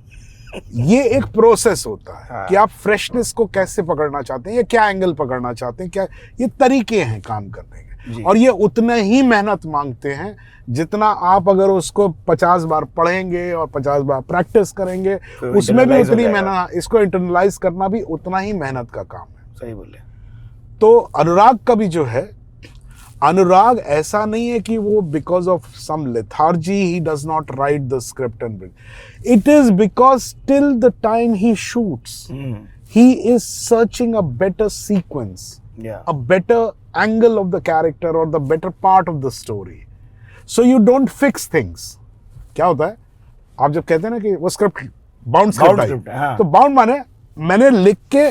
ये एक प्रोसेस होता है हाँ. कि आप फ्रेशनेस को कैसे पकड़ना चाहते हैं या क्या एंगल पकड़ना चाहते हैं, क्या ये तरीके हैं काम करने के. जी. और ये उतने ही मेहनत मांगते हैं जितना आप अगर उसको 50 बार पढ़ेंगे और 50 बार प्रैक्टिस करेंगे तो उसमें भी internalize हो उतनी जाएगा. मेहनत, इसको इंटरनलाइज करना भी उतना ही मेहनत का काम है. सही बोले. तो अनुराग का भी जो है, अनुराग ऐसा नहीं है कि वो because of some lethargy he does not write the script and it is because till the time he shoots he is searching a better sequence, या a better angle of the character or the better part of the story. So you don't fix things. क्या होता है, आप जब कहते हैं ना कि वो script bound Bound script script है, हाँ. तो बाउंड माने मैंने लिख के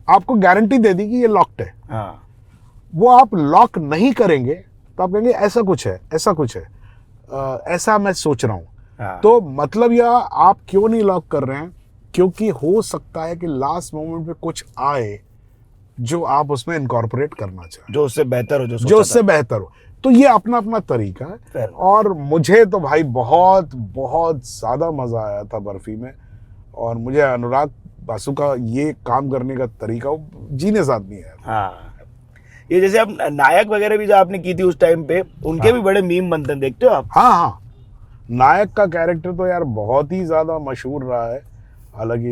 आपको गारंटी दे दी कि ये लॉक्ड है. हाँ. वो आप लॉक नहीं करेंगे तो आप कहेंगे ऐसा कुछ है, ऐसा कुछ है, ऐसा मैं सोच रहा हूँ. हाँ. तो मतलब यह आप क्यों नहीं लॉक कर रहे हैं, क्योंकि हो सकता है कि लास्ट मोमेंट पे कुछ आए जो आप उसमें इनकॉर्पोरेट करना चाहें, जो उससे बेहतर हो, जो सोचा उससे बेहतर हो. तो ये अपना अपना तरीका है. Fair. और मुझे तो भाई बहुत बहुत ज़्यादा मज़ा आया था बर्फी में. और मुझे अनुराग बासु का ये काम करने का तरीका वो जीने साथ नहीं है. हाँ. ये जैसे अब नायक वगैरह भी जो आपने की थी उस टाइम पे, उनके भी बड़े मीम बनते हैं, देखते हो आप? हाँ हाँ, नायक का कैरेक्टर तो यार बहुत ही ज़्यादा मशहूर रहा है. हालांकि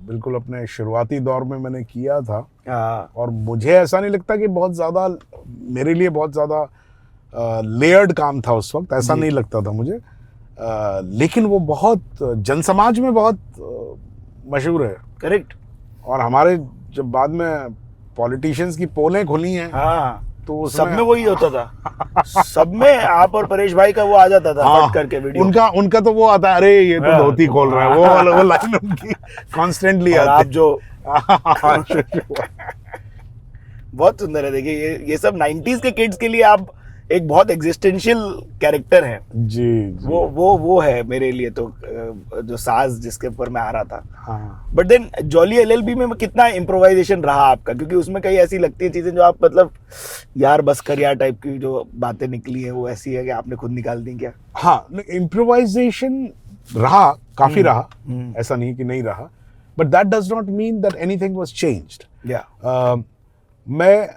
बिल्कुल अपने शुरुआती दौर में मैंने किया था. हाँ. और मुझे ऐसा नहीं लगता कि बहुत ज़्यादा, मेरे लिए बहुत ज़्यादा लेयर्ड काम था उस वक्त, ऐसा जी. नहीं लगता था मुझे. लेकिन वो बहुत जनसमाज में बहुत मशहूर है. करेक्ट. और हमारे जब बाद में पॉलिटिशियंस की पोलें खुली हैं हाँ. तो उसमें- सब में वही होता था. सब में आप और परेश भाई का वो आ जाता था, हाँ, कट करके वीडियो. उनका तो वो आता है, अरे ये तो हाँ. धोती खोल रहा है, वो लाइन उनकी कॉन्स्टेंटली और आप आती जो है. बहुत सुंदर है. देखिए ये सब 90s के किड्स के लिए आप एक बहुत एग्जिस्टेंशियल कैरेक्टर हैं. जी जी. वो है मेरे लिए तो, जो साज जिसके ऊपर मैं आ रहा था. हाँ बट देन जॉली एलएलबी में कितना इम्प्रोवाइजेशन रहा आपका, क्योंकि उसमें कई ऐसी लगती है चीजें जो आप मतलब यार बस कर यार टाइप की जो बातें निकली है वो ऐसी है कि आपने खुद निकाल दी क्या? हाँ, इम्प्रोवाइजेशन रहा, काफी रहा, हम्म. ऐसा नहीं कि नहीं रहा. But that does not mean that anything was changed. या मैं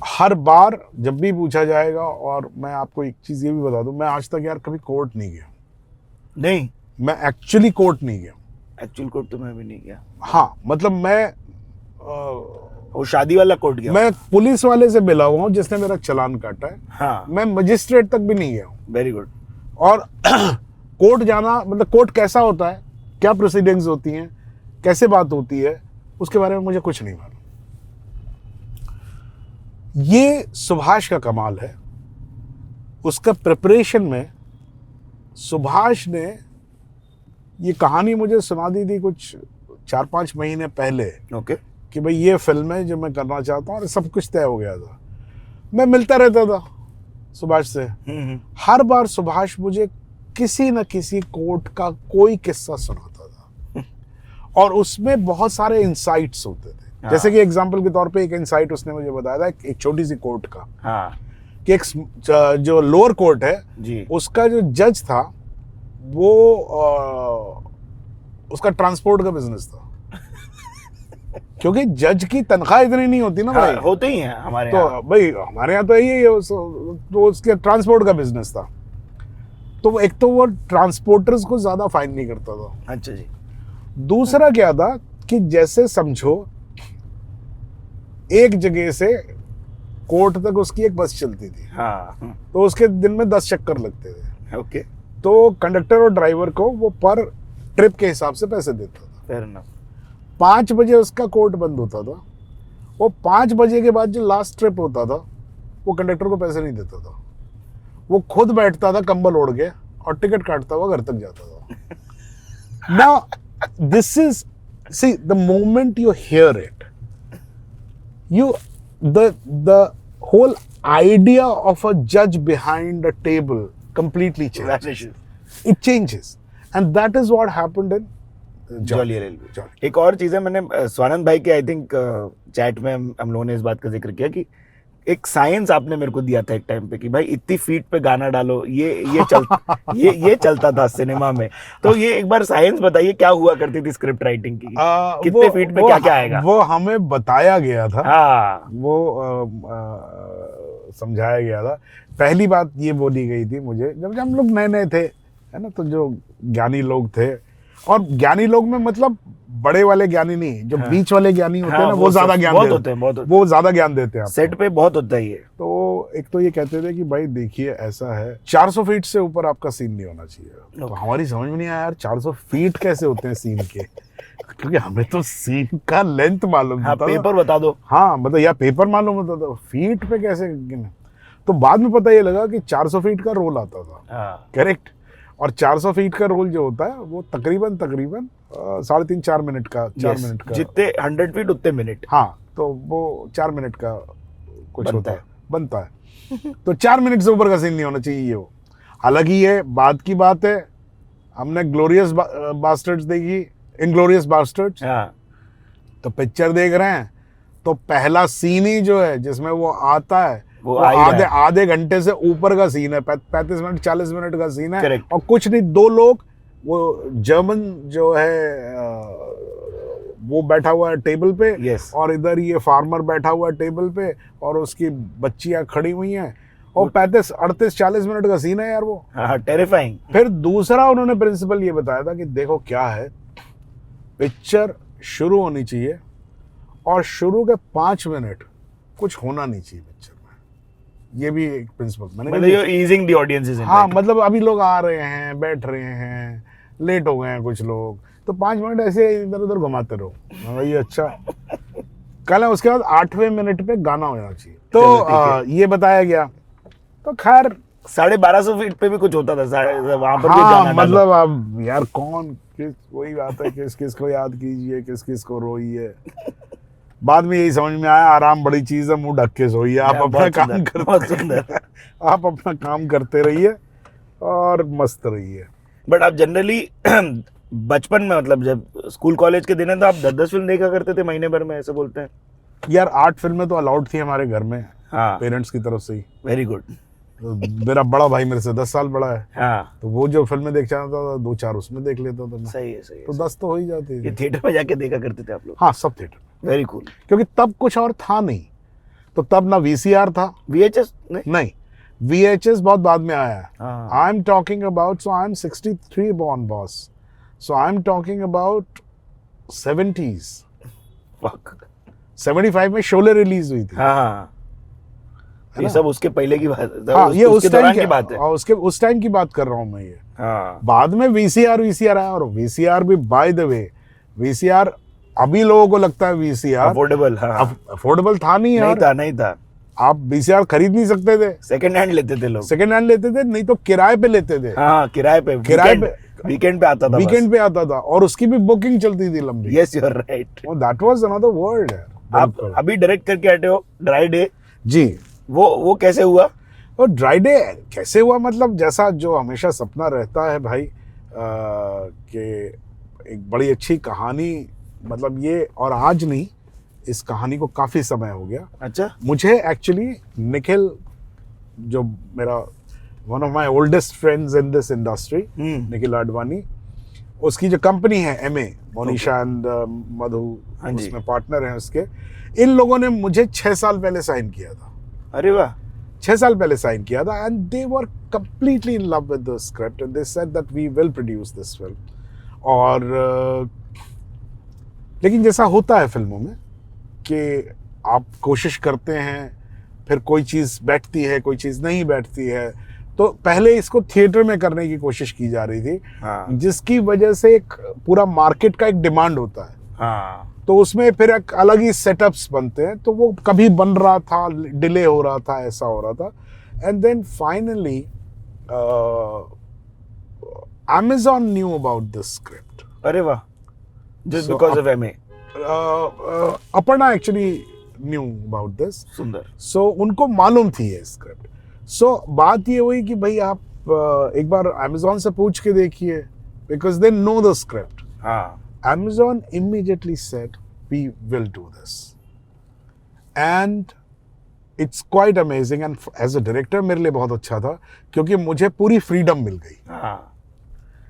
हर बार जब भी पूछा जाएगा, और मैं आपको एक चीज ये भी बता दूं, मैं आज तक यार कभी कोर्ट नहीं गया. नहीं, मैं एक्चुअली कोर्ट नहीं गया. एक्चुअल कोर्ट तो मैं भी नहीं गया. हाँ, मतलब मैं वो शादी वाला कोर्ट गया. मैं पुलिस वाले से मिला हुआ हूँ जिसने मेरा चालान काटा है. हाँ. मैं मजिस्ट्रेट तक भी नहीं गया हूँ. Very good. और कोर्ट जाना, मतलब कोर्ट कैसा होता है, क्या प्रोसीडिंग्स होती हैं, कैसे बात होती है, उसके बारे में मुझे कुछ नहीं मालूम. ये सुभाष का कमाल है. उसका प्रिपरेशन में सुभाष ने ये कहानी मुझे सुना दी थी कुछ 4-5 महीने पहले ओके. कि भाई ये फिल्म है जो मैं करना चाहता हूँ, और सब कुछ तय हो गया था. मैं मिलता रहता था सुभाष से. हर बार सुभाष मुझे किसी न किसी कोर्ट का कोई किस्सा सुनाता था और उसमें बहुत सारे इंसाइट्स होते थे. हाँ. जैसे कि एग्जांपल के तौर पे एक इंसाइट उसने मुझे बताया था एक छोटी सी कोर्ट का, हाँ कि एक जो लोअर कोर्ट है जी. उसका जो जज था वो उसका ट्रांसपोर्ट का बिजनेस था. क्योंकि जज की तनख्वाह इतनी नहीं होती ना भाई. हाँ, होते ही हैं हमारे तो यहाँ. भाई हमारे यहाँ तो यही है, तो उसके ट्रांसपोर्ट का बिजनेस था. तो एक तो वो ट्रांसपोर्टर्स को ज्यादा फाइन नहीं करता था. अच्छा जी. दूसरा क्या था कि जैसे समझो एक जगह से कोर्ट तक उसकी एक बस चलती थी, हाँ. तो उसके दिन में 10 चक्कर लगते थे. ओके. तो कंडक्टर और ड्राइवर को वो पर ट्रिप के हिसाब से पैसे देता था. Fair enough. 5 बजे उसका कोर्ट बंद होता था. वो 5 बजे के बाद जो लास्ट ट्रिप होता था वो कंडक्टर को पैसे नहीं देता था. वो खुद बैठता था कंबल ओढ़ के और टिकट काटता हुआ घर तक जाता था. Now this is, see the moment you here it, you the whole idea of a judge behind a table completely changes. Vanishes. It changes. And that is what happened in jolly railway. एक और चीज है, मैंने स्वानंद भाई के I think chat में हम लोगों ने इस बात का जिक्र किया कि एक साइंस आपने मेरे को दिया था एक टाइम पे कि भाई इतनी फीट पे गाना डालो, ये चलता था सिनेमा में। तो ये एक बार साइंस बताइए, क्या हुआ करती थी स्क्रिप्ट राइटिंग की, कितने फीट पे क्या क्या आएगा? वो हमें बताया गया था, हाँ, वो समझाया गया था। पहली बात ये बोली गई थी मुझे, जब हम लोग नए नए थे, है ना, तो जो ज्ञानी लोग थे, और ज्ञानी लोग में मतलब बड़े वाले ज्ञानी नहीं, जो बीच वाले ज्ञानी होते हैं ना, वो ज्यादा ज्ञान देते हैं, वो ज्यादा ज्ञान देते हैं। सेट पे बहुत होता है ये। तो एक तो ये कहते थे कि भाई देखिए ऐसा है, 400 फीट से ऊपर आपका सीन नहीं होना चाहिए। तो हमारी समझ में नहीं आया यार 400 फीट कैसे होते हैं सीन के, क्योंकि हमें तो सीन का लेंथ मालूम था। पेपर बता दो। हाँ, मतलब या पेपर मालूम होता था, फीट पे कैसे गिने। तो बाद में पता ये लगा कि 400 फीट का रोल आता था, करेक्ट। और 400 फीट का रोल जो होता है वो तकरीबन 3.5-4 मिनट का, 4 मिनट का, जितने 100 फीट उतने मिनट। हाँ, तो वो 4 मिनट का कुछ बनता है। तो 4 मिनट से ऊपर का सीन नहीं होना चाहिए ये हो। हालांकि ये बात की बात है, हमने ग्लोरियस बास्टर्ड्स देखी, इनग्लोरियस बास्टर्ड्स, तो पिक्चर देख रहे हैं, तो पहला सीन ही जो है जिसमें वो आता है वो आधे घंटे से ऊपर का सीन है, 35 मिनट 40 मिनट का सीन है। Correct. और कुछ नहीं, 2 लोग, वो जर्मन जो है वो बैठा हुआ है टेबल पे, yes. और इधर ये फार्मर बैठा हुआ है टेबल पे, और उसकी बच्चियां खड़ी हुई हैं, और 35-38-40 मिनट का सीन है यार वो। टेरिफाइंग। फिर दूसरा उन्होंने प्रिंसिपल ये बताया था कि देखो क्या है, पिक्चर शुरू होनी चाहिए और शुरू के 5 मिनट कुछ होना नहीं चाहिए पिक्चर में। ये भी एक प्रिंसिपल मतलब ईजिंग द ऑडियंसेस। हाँ, मतलब अभी लोग आ रहे हैं, बैठ रहे हैं, लेट हो गए हैं कुछ लोग, तो 5 मिनट ऐसे इधर उधर घुमाते रहो। ये अच्छा कल है। उसके बाद 8वें मिनट पे गाना होना चाहिए, तो ये बताया गया। तो खैर 1250 फीट पे भी कुछ होता था वहां पर। हाँ, मतलब अब यार कौन किस, वही बात है, किस किस को याद कीजिए, किस किस को रोइए। बाद में यही समझ में आया, आराम बड़ी चीज है, मुंह ढक के सोइए, आप अपना काम करते आप अपना काम करते रहिए और मस्त रहिए। बट आप जनरली बचपन में, मतलब जब स्कूल कॉलेज के दिन है, तो आप 10-10 फिल्म देखा करते थे महीने भर में, ऐसे बोलते हैं यार। 8 फिल्में तो अलाउड थी हमारे घर में, हाँ, पेरेंट्स की तरफ से ही। Very good. तो मेरा बड़ा भाई मेरे से 10 साल बड़ा है, हाँ, तो वो जो फिल्में देख जाता था 2-4 उसमें देख लेता था मैं। सही है, सही है। तो 10 तो हो ही जाती थी। थिएटर में जाके देखा करते थे आप लोग? हाँ, सब थिएटर। Very cool. क्योंकि तब कुछ और था नहीं, तो तब ना VCR था, VHS नहीं, VHS बहुत बाद में आया है। I am talking about, so I am 63 born boss, so I am talking about 70s। 75 में शोले रिलीज हुई थी। हाँ, ये सब उसके पहले की बात है। हाँ, ये उस टाइम की बात है, और उसके उस टाइम की बात कर रहा हूँ मैं ये। हाँ, बाद में VCR आया, और VCR भी बाय द वे, VCR अभी लोगों को लगता है VCR अफोर्डेबल, हाँ, अफोर्डेबल था नहीं यार, नहीं था। आप VCR खरीद नहीं सकते थे, सेकंड हैंड लेते थे लोग, नहीं तो किराए पे लेते थे। हाँ, किराए पे वीकेंड पे आता था, और उसकी भी बुकिंग चलती थी लंबी। Yes, you are right. That was another world. आप अभी डायरेक्ट करके आते हो ड्राई डे जी, वो कैसे हुआ? और ड्राई डे कैसे हुआ, मतलब जैसा जो हमेशा सपना रहता है भाई, कि एक बड़ी अच्छी कहानी, मतलब ये, और आज नहीं, इस कहानी को काफी समय हो गया। अच्छा। मुझे एक्चुअली निखिल, जो मेरा one of my oldest friends in this industry, Nikhil Advani, उसकी जो कंपनी है MA, मोनिशा एंड मधु, उसमें पार्टनर हैं उसके। इन लोगों ने मुझे 6 साल पहले साइन किया था। अरे वाह। 6 साल पहले साइन किया था, and they were completely in love with the script, and they said that we will produce this film. और लेकिन जैसा होता है फिल्मों में कि आप कोशिश करते हैं, फिर कोई चीज़ बैठती है, कोई चीज़ नहीं बैठती है, तो पहले इसको थिएटर में करने की कोशिश की जा रही थी। हाँ। जिसकी वजह से एक पूरा मार्केट का एक डिमांड होता है। हाँ। तो उसमें फिर एक अलग ही सेटअप्स बनते हैं, तो वो कभी बन रहा था, डिले हो रहा था, ऐसा हो रहा था। And then finally Amazon knew about this script. अरे वाह, just because of MA. Aparna actually knew about this. सुंदर। So उनको मालूम थी ये स्क्रिप्ट। So बात ये हुई कि भाई आप एक बार Amazon से पूछ के देखिए because they know the script. हाँ Amazon immediately said, we will do this. And it's quite amazing. And as a director मेरे लिए बहुत अच्छा था क्योंकि मुझे पूरी फ्रीडम मिल गई हाँ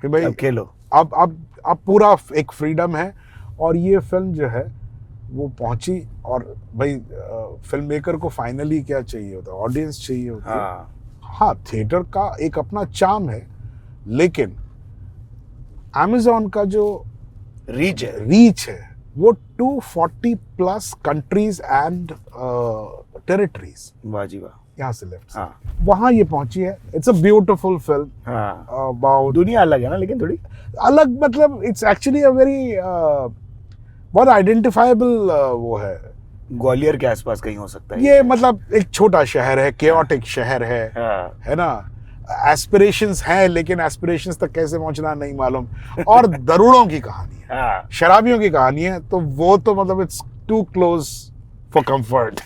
कि भाई अब खेलो। अब पूरा एक फ्रीडम है। और ये फिल्म जो है वो पहुंची और भाई फिल्म मेकर को फाइनली क्या चाहिए होता है, ऑडियंस चाहिए होती है। हाँ थिएटर का एक अपना चार्म है, लेकिन Amazon का जो रीच है वो 240 प्लस कंट्रीज एंड टेरिटरीज, वाह जी वाह, यहाँ से लेफ्ट वहाँ ये पहुंची है। It's a beautiful film about, दुनिया अलग है ना, लेकिन थोड़ी अलग मतलब इट्स एक्चुअली अ वेरी बहुत आइडेंटिफाइबल वो है। ग्वालियर के आसपास कहीं हो सकता है ये मतलब एक छोटा शहर है, केओटिक शहर है ना। एस्पिरेशंस हैं, लेकिन एस्पिरेशंस तक कैसे पहुंचना नहीं मालूम। और दरोड़ों की कहानी है, शराबियों की कहानी है, तो वो तो मतलब it's too close for comfort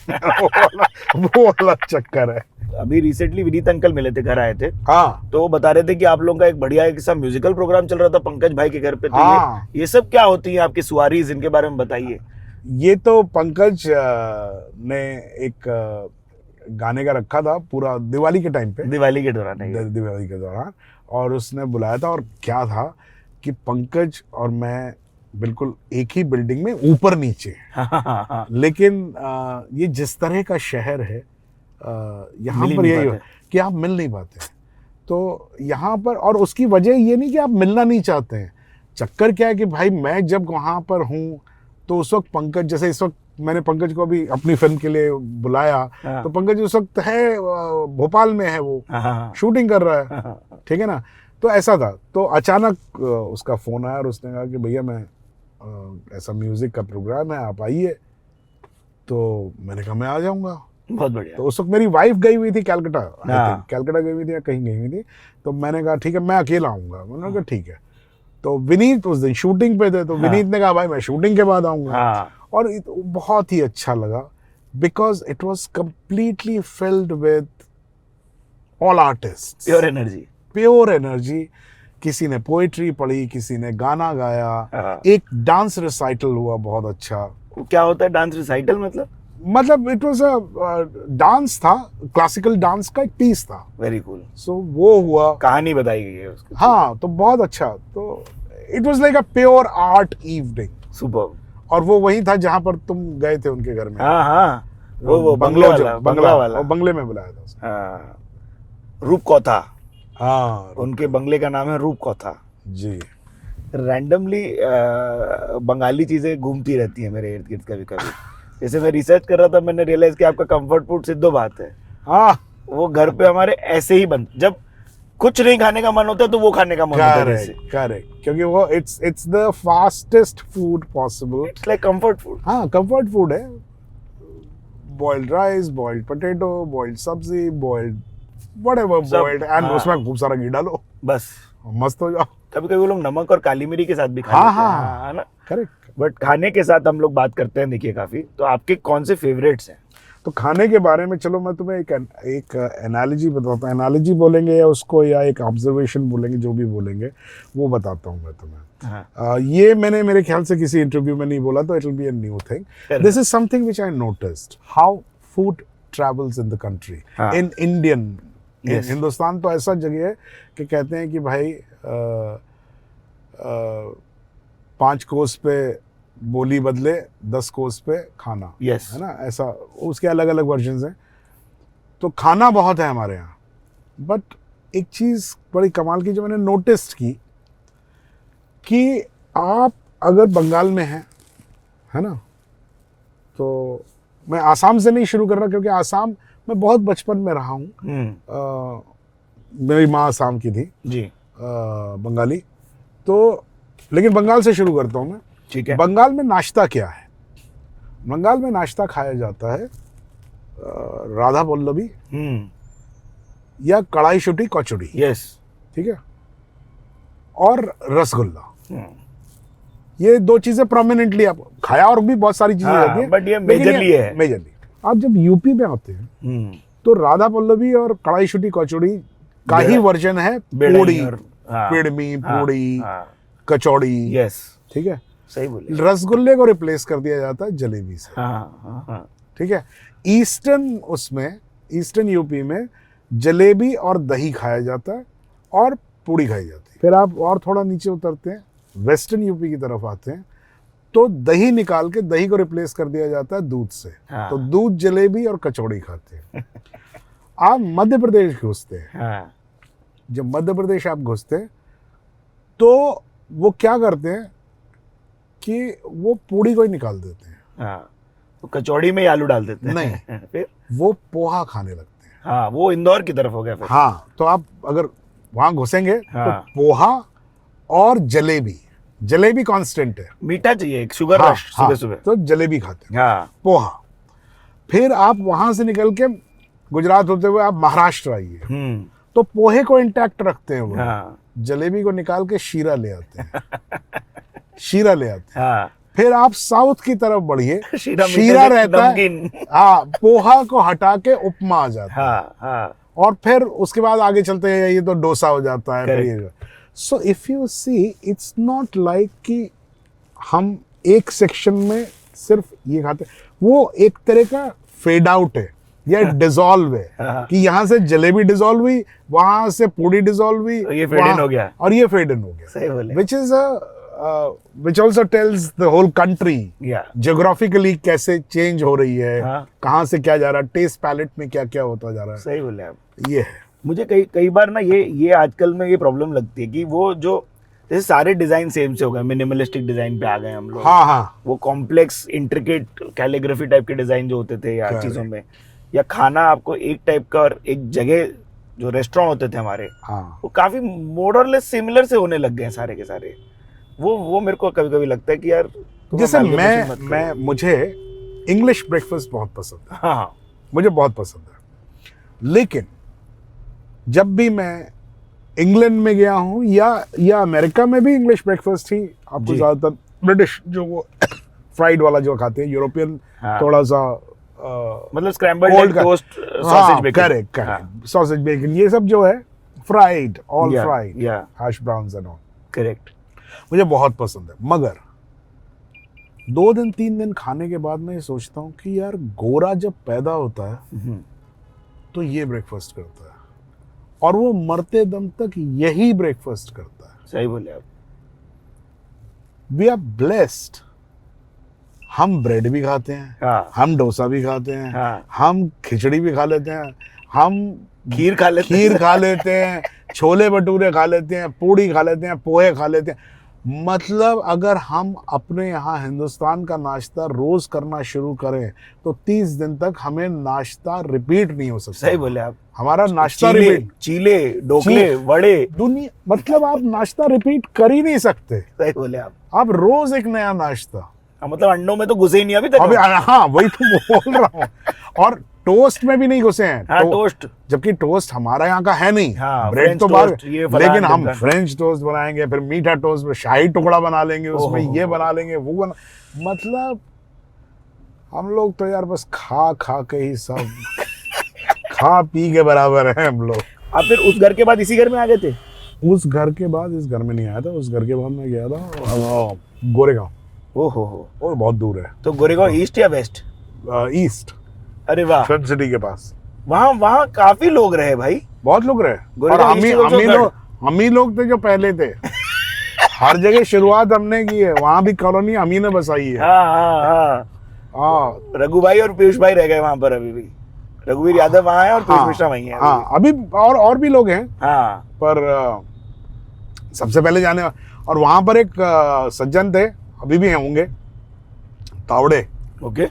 वो वाला चक्कर है। अभी रिसेंटली विनीत अंकल मिले थे, घर आए थे। हाँ तो वो बता रहे थे कि आप लोगों का एक बढ़िया एक सा म्यूजिकल प्रोग्राम चल रहा था पंकज भाई के घर पे। तो हाँ। ये सब क्या होती है आपकी सुवारीज, इनके बारे में बताइए। ये तो पंकज ने एक गाने का रखा था पूरा दिवाली के टाइम पे, दिवाली के दौरान है ये। दिवाली के दौरान, और उसने बुलाया था। और क्या था कि पंकज और मैं बिल्कुल एक ही बिल्डिंग में ऊपर नीचे लेकिन ये जिस तरह का शहर है यहाँ पर यही है कि आप मिल नहीं पाते। तो यहाँ पर, और उसकी वजह ये नहीं कि आप मिलना नहीं चाहते हैं, चक्कर क्या है कि भाई मैं जब वहाँ पर हूँ तो उस वक्त पंकज, जैसे इस वक्त मैंने पंकज को अभी अपनी फिल्म के लिए बुलाया, तो पंकज उस वक्त है भोपाल में है, वो शूटिंग कर रहा है, ठीक है ना। तो ऐसा था। तो अचानक उसका फ़ोन आया और उसने कहा कि भैया मैं ऐसा म्यूज़िक का प्रोग्राम है, आप आइए। तो मैंने कहा मैं आ जाऊँगा। बहुत बढ़िया। तो उस वक्त मेरी वाइफ गई हुई थी कैलकाटा, कैलकाटा गई हुई थी या कहीं गई हुई थी। तो मैंने कहा ठीक है मैं अकेला आऊँगा। मैंने कहा ठीक है। तो विनीत उस दिन शूटिंग पे थे, तो विनीत ने कहा भाई मैं शूटिंग के बाद आऊँगा। और बहुत ही अच्छा लगा because it was completely filled with all artist, pure energy. किसी ने पोएट्री पढ़ी, किसी ने गाना गाया, एक डांस रिसाइटल हुआ बहुत अच्छा। क्या होता है डांस रिसाइटल? मतलब इट वाज अ डांस था, क्लासिकल डांस का एक पीस था। Very cool. सो वो हुआ, कहानी बताई गई है उसकी। हाँ तो बहुत अच्छा। तो it was like a pure art evening. Super. और वो वही था जहाँ पर तुम गए थे उनके घर में। हाँ वो बंगला वाला बंगले में बुलाया था उसने। रूपकौथा। हाँ उनके बंगले का नाम है रूपकौथा जी। रैंडमली बंगाली चीजें घूमती रहती है मेरे इर्द गिर्द कभी कभी। जैसे मैं रिसर्च कर रहा था, मैंने रियलाइज किया आपका कंफर्ट फूड सिद्धो बात है। हाँ वो घर पे हमारे ऐसे ही जब कुछ नहीं खाने का मन होता है तो वो खाने का मन होता है। करेक्ट, क्योंकि वो it's the fastest food possible. It's like comfort food. हाँ कंफर्ट फूड है। Boiled rice, boiled potato, boiled सब्जी, बॉइल्ड व्हाटएवर बॉइल्ड, एंड उसमें खूब सारा घी डालो, बस मस्त हो जाओ। कभी कभी वो लोग नमक और काली मिरी के साथ भी खा लेते हैं, है ना। करेक्ट। बट खाने के साथ हम लोग बात करते हैं, देखिए काफी। तो आपके कौन से फेवरेट्स हैं? तो खाने के बारे में चलो मैं तुम्हें एक एनालॉजी बताता हूँ। एनालॉजी बोलेंगे या उसको, या एक ऑब्जर्वेशन बोलेंगे, जो भी बोलेंगे वो बताता हूँ मैं तुम्हें। ये मैंने मेरे ख्याल से किसी इंटरव्यू में नहीं बोला, तो it will be a new thing. This is something which I noticed, how food travels in the country, in Indian. Hindustan तो ऐसा जगह है कि कहते हैं कि भाई 5 कोस पे बोली बदले 10 कोस पे खाना, है ना। ऐसा उसके अलग अलग वर्जन्स हैं। तो खाना बहुत है हमारे यहाँ। बट एक चीज़ बड़ी कमाल की जो मैंने नोटिस की, कि आप अगर बंगाल में हैं, है ना, तो मैं आसाम से नहीं शुरू कर रहा क्योंकि आसाम मैं बहुत बचपन में रहा हूँ। मेरी माँ आसाम की थी जी, बंगाली। तो लेकिन बंगाल से शुरू करता हूँ मैं। ठीक है। बंगाल में नाश्ता क्या है? बंगाल में नाश्ता खाया जाता है राधा पल्लवी या कढ़ाई शुटी कचौड़ी। यस, ठीक है, और रसगुल्ला। ये 2 चीजें प्रोमिनेंटली आप खाया, और भी बहुत सारी चीजें होती हैं, बट ये मेजरली है। मेजरली आप जब यूपी में आते हैं तो राधा पल्लवी और कढ़ाई शुटी कचौड़ी का ही वर्जन है हाँ, पिड़मी, हाँ, पूड़ी, हाँ, कचौड़ी, यस, ठीक है। सही बोले। रसगुल्ले को रिप्लेस कर दिया जाता है जलेबी से, हाँ, हाँ, हाँ, ठीक है। ईस्टर्न यूपी में जलेबी और दही खाया जाता है और पूड़ी खाई जाती है। फिर आप और थोड़ा नीचे उतरते हैं, वेस्टर्न यूपी की तरफ आते हैं, तो दही निकाल के दही को रिप्लेस कर दिया जाता है दूध से। हाँ। तो दूध, जलेबी और कचौड़ी खाते हैं। आप मध्य प्रदेश घुसते हैं, हाँ, जब मध्य प्रदेश आप घुसते हैं तो वो क्या करते हैं कि वो पूड़ी को ही निकाल देते हैं, हाँ, तो कचौड़ी में ही आलू डाल देते हैं। नहीं। फिर वो पोहा खाने लगते हैं। हाँ, वो इंदौर की तरफ हो गया फिर। हाँ, तो आप अगर वहां घुसेंगे हाँ। तो पोहा और जलेबी कांस्टेंट है। मीठा चाहिए, एक शुगर हाँ, रश हाँ, सुबह सुबह। तो जलेबी खाते हैं, हाँ, पोहा। फिर आप वहां से निकल के गुजरात होते हुए आप महाराष्ट्र आइए, तो पोहे को इंटैक्ट रखते हैं वो, हाँ, जलेबी को निकाल के शीरा ले आते हैं। शीरा ले आते हैं। हाँ, फिर आप साउथ की तरफ बढ़िए, शीरा शीरा मीठे से रहता है, नमकीन। हाँ, पोहा को हटा के उपमा आ जाता है। हाँ, हाँ, और फिर उसके बाद आगे चलते हैं, ये तो डोसा हो जाता है। Correct. So if you see, it's not like कि हम एक सेक्शन में सिर्फ ये खाते, वो एक तरह का फेड आउट है या डिसॉल्व है हाँ। कि यहाँ से जलेबी डिसॉल्व हुई, वहां से पूड़ी डिसॉल्व हुई, तो ये fade in हो गया। और ये फेड इन हो गया, सही बोले। which also tells the whole country या geographically कैसे चेंज हो रही है, हाँ। कहाँ से क्या जा रहा है, टेस्ट पैलेट में क्या क्या होता जा रहा है, सही बोले आप। ये है। मुझे कई बार ना ये आजकल में ये प्रॉब्लम लगती है कि वो जो जैसे सारे डिजाइन सेम से हो गए, मिनिमलिस्टिक डिजाइन पे आ गए हम लोग। हाँ, हाँ, वो कॉम्प्लेक्स इंट्रिकेट कैलीग्राफी टाइप के डिजाइन जो होते थे या Correct. चीजों में, या खाना आपको एक टाइप का, और एक जगह जो रेस्टोरेंट होते थे हमारे, हाँ। वो काफी मोरलेस सिमिलर से होने लग गए हैं सारे के सारे। वो मेरे को कभी कभी लगता है कि यार तुम जैसे amalgamation मत करो। मुझे इंग्लिश ब्रेकफास्ट बहुत पसंद है, हाँ, हाँ, मुझे बहुत पसंद है। लेकिन जब भी मैं इंग्लैंड में गया हूँ या अमेरिका में भी इंग्लिश ब्रेकफास्ट ही आपको जी। ज्यादातर ब्रिटिश जो वो फ्राइड वाला जो खाते हैं, यूरोपियन हाँ। थोड़ा सा मतलब स्क्रैम्बल्ड Cold एग, का- टोस्ट, हाँ, sausage bacon. Correct, sausage bacon, ये सब जो है fried, all Yeah, fried, yeah. Hash browns and all, correct. मुझे बहुत पसंद है। मगर 2 दिन 3 दिन खाने के बाद मैं ये सोचता हूँ कि यार गोरा जब पैदा होता है तो ये ब्रेकफास्ट करता है, और वो मरते दम तक यही ब्रेकफास्ट करता है। सही बोले आप। We are blessed. हम ब्रेड भी खाते हैं, हाँ, हम डोसा भी खाते हैं, हाँ। हम खिचड़ी भी खा लेते हैं, हम खीर खा लेते खीर खा लेते हैं, छोले भटूरे खा लेते हैं, पूड़ी खा लेते हैं, पोहे खा लेते हैं। मतलब अगर हम अपने यहाँ हिंदुस्तान का नाश्ता रोज करना शुरू करें तो 30 दिन तक हमें नाश्ता रिपीट नहीं हो सकता। सही बोले आप। हमारा नाश्ता चीले, रिपीट, चीले, ढोकले, वड़े। दुनिया, मतलब आप नाश्ता रिपीट कर ही नहीं सकते। सही बोले आप रोज एक नया नाश्ता। हाँ, मतलब अंडों में तो घुसे ही नहीं अभी तक अभी हम। हाँ, वही तो बोल रहा हूँ। और टोस्ट में भी नहीं घुसे हैं। हाँ, टोस्ट। जबकि टोस्ट हमारा यहाँ का है नहीं। हाँ, ब्रेड फ्रेंच तो बाहर, टोस्ट, ये फलाना लेकिन हम ढिमका। फ्रेंच टोस्ट बनाएंगे, फिर मीठा टोस्ट में शाही टुकड़ा बना लेंगे, उसमें ओहो। ये बना लेंगे, वो बना, मतलब हम लोग तो यार बस खा खा के ही सब खा पी के बराबर है हम लोग। आप फिर उस घर के बाद इसी घर में आ गए थे? उस घर के बाद इस घर में नहीं आया था। उस घर के बाद मैं गया था गोरेगांव। ओहो, वो बहुत दूर है, तो गोरेगांव ईस्ट या वेस्ट? ईस्ट, अरे वाह, फिल्म सिटी के पास। वहाँ काफी लोग रहे भाई। बहुत लोग रहे, और गोरेगांव हम ही ईस्ट हम ही लोग- लोग हम ही लोग थे जो पहले थे। हर जगह शुरुआत हमने की है, वहां भी कॉलोनी हम ही ने बसाई है। हाँ, हाँ, हाँ। हाँ, रघु भाई और पीयूष भाई रह गए वहां पर अभी भी। रघुवीर यादव वहाँ है और पीयूष मिश्रा वहीं है। हाँ, अभी और भी लोग हैं, हाँ, पर सबसे पहले जाने, और वहां पर एक सज्जन थे, अभी भी होंगे, तावड़े। ओके,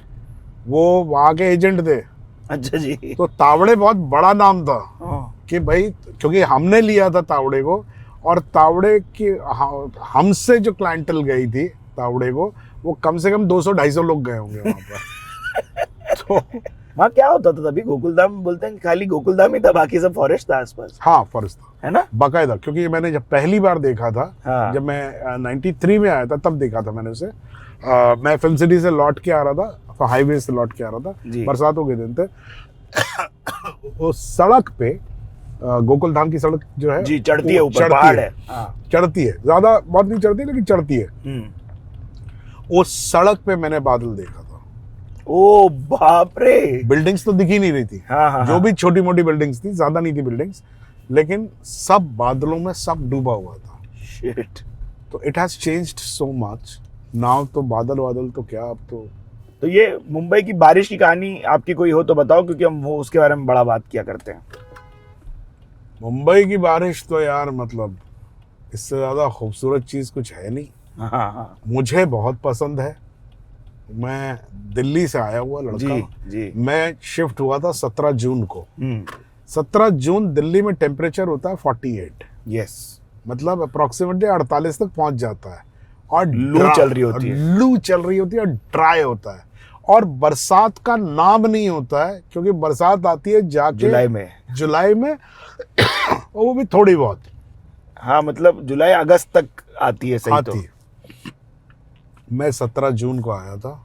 वो वहां के एजेंट थे। अच्छा जी। तो तावड़े बहुत बड़ा नाम था हाँ, कि भाई, क्योंकि हमने लिया था तावड़े को, और तावड़े की हमसे जो क्लाइंटल गई थी तावड़े को, वो कम से कम 200-250 लोग गए होंगे वहां पर। तो वहाँ क्या होता था तभी? गोकुलधाम बोलते हैं कि खाली गोकुलधाम ही था, बाकी सब फॉरेस्ट था आसपास, हाँ, फर्ज था है ना? बाकायदा, क्योंकि मैंने जब पहली बार देखा था, हाँ। जब मैं 93 में आया था तब देखा था मैंने उसे। मैं फिल्म सिटी से लौट के आ रहा था, तो हाईवे से लौट के आ रहा था, जी। बरसातों के दिन थे। वो सड़क पे गोकुल धाम की सड़क जो है जी, चढ़ती है वो ऊपर, चढ़ती पहाड़ है। है। हाँ। चढ़ती है, ज्यादा बहुत नहीं चढ़ती लेकिन चढ़ती है। उस सड़क पे मैंने बादल देखा था। ओ बाप रे। बिल्डिंग्स तो दिख ही नहीं रही थी। हाँ, हाँ, जो हाँ। भी छोटी मोटी बिल्डिंग्स थी, ज्यादा नहीं थी बिल्डिंग्स, लेकिन सब बादलों में सब डूबा हुआ था। शिट। तो it has changed so much now. तो बादल बादल तो क्या, अब तो ये मुंबई की बारिश की कहानी आपकी कोई हो तो बताओ, क्योंकि हम वो उसके बारे में बड़ा बात किया करते हैं। मुंबई की बारिश तो यार मतलब इससे ज्यादा खूबसूरत चीज कुछ है नहीं। हाँ, हाँ। मुझे बहुत पसंद है। मैं दिल्ली से आया हुआ लड़का। जी, जी। मैं शिफ्ट हुआ था 17 जून को। हम्म। 17 जून दिल्ली में टेम्परेचर होता है 48, यस। मतलब अप्रोक्सीमेटली 48 तक पहुंच जाता है। और लू चल रही होती है। लू चल रही होती है और ड्राई होता है। और बरसात का नाम नहीं होता है, क्योंकि बरसात आती है जाके जुलाई में और वो भी थोड़ी बहुत। हाँ, मतलब जुलाई अगस्त तक आती है, सही तो। आती है। मैं 17 जून को आया था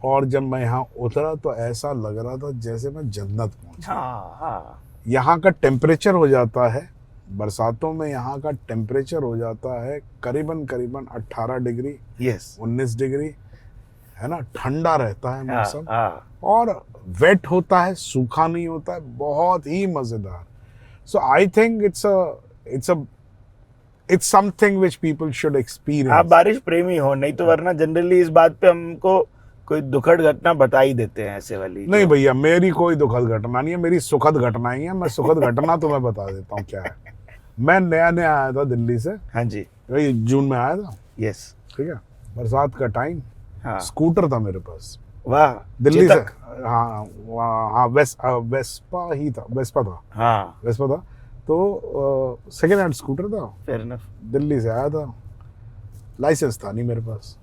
और जब मैं यहाँ उतरा तो ऐसा लग रहा था जैसे मैं जन्नत पहुंचा। हाँ, हाँ। यहाँ का टेम्परेचर हो जाता है बरसातों में, यहाँ का टेम्परेचर हो जाता है करीबन 18 डिग्री, यस। 19 डिग्री, है ना। ठंडा रहता है मौसम। हाँ। और वेट होता है, सूखा नहीं होता है, बहुत ही मजेदार। So I think it's something which people should आप एक्सपीरियंस। बारिश प्रेमी हो, नहीं तो वरना जनरली इस बात पे हमको कोई दुखद घटना बता ही देते हैं ऐसे वाली। नहीं भैया, मेरी कोई दुखद घटना नहीं है, मेरी सुखद घटना ही है। मैं सुखद घटना तुम्हें बता देता हूँ क्या है। मैं नया नया आया था दिल्ली से, हाँ जी। वही जून में आया था, यस। ठीक है, बरसात का टाइम। हाँ। स्कूटर था मेरे पास, वाह। दिल्ली से। चेतक। हाँ हाँ, वेस्पा ही था, वेस्पा था, हाँ। वेस्पा था। तो सेकेंड हैंड स्कूटर था, फेयर इनफ। दिल्ली से आया था। लाइसेंस था नहीं मेरे पास,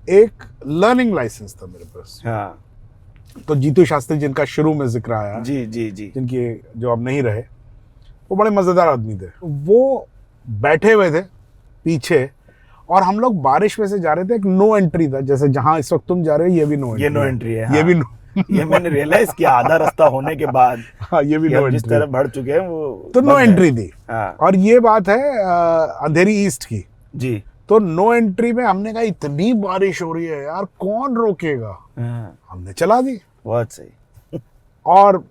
एक लर्निंग लाइसेंस था मेरे पास। हाँ तो जीतू शास्त्री जिनका शुरू में जिक्र आया, जी, जी, जी। जिनकी जो अब नहीं रहे, वो बड़े मजेदार आदमी थे। वो बैठे हुए थे पीछे और हम लोग बारिश में से जा रहे थे। एक नो एंट्री था, जैसे जहां इस वक्त तुम जा रहे हो, ये भी नो एंट्री, ये नो एंट्री है। हाँ। ये भी नो ये मैंने रियलाइज किया आधा रास्ता होने के बाद। हाँ, ये भी कि नो हम जिस एंट्री, तरह बढ़ चुके हैं वो तो नो बंद है। एंट्री थी। हाँ और ये बात है अंधेरी ईस्ट की। जी। तो नो एंट्री में हमने कहा इतनी बारिश हो रही है यार, कौन रोकेगा, हाँ, हमने चला दी। बहुत सही। और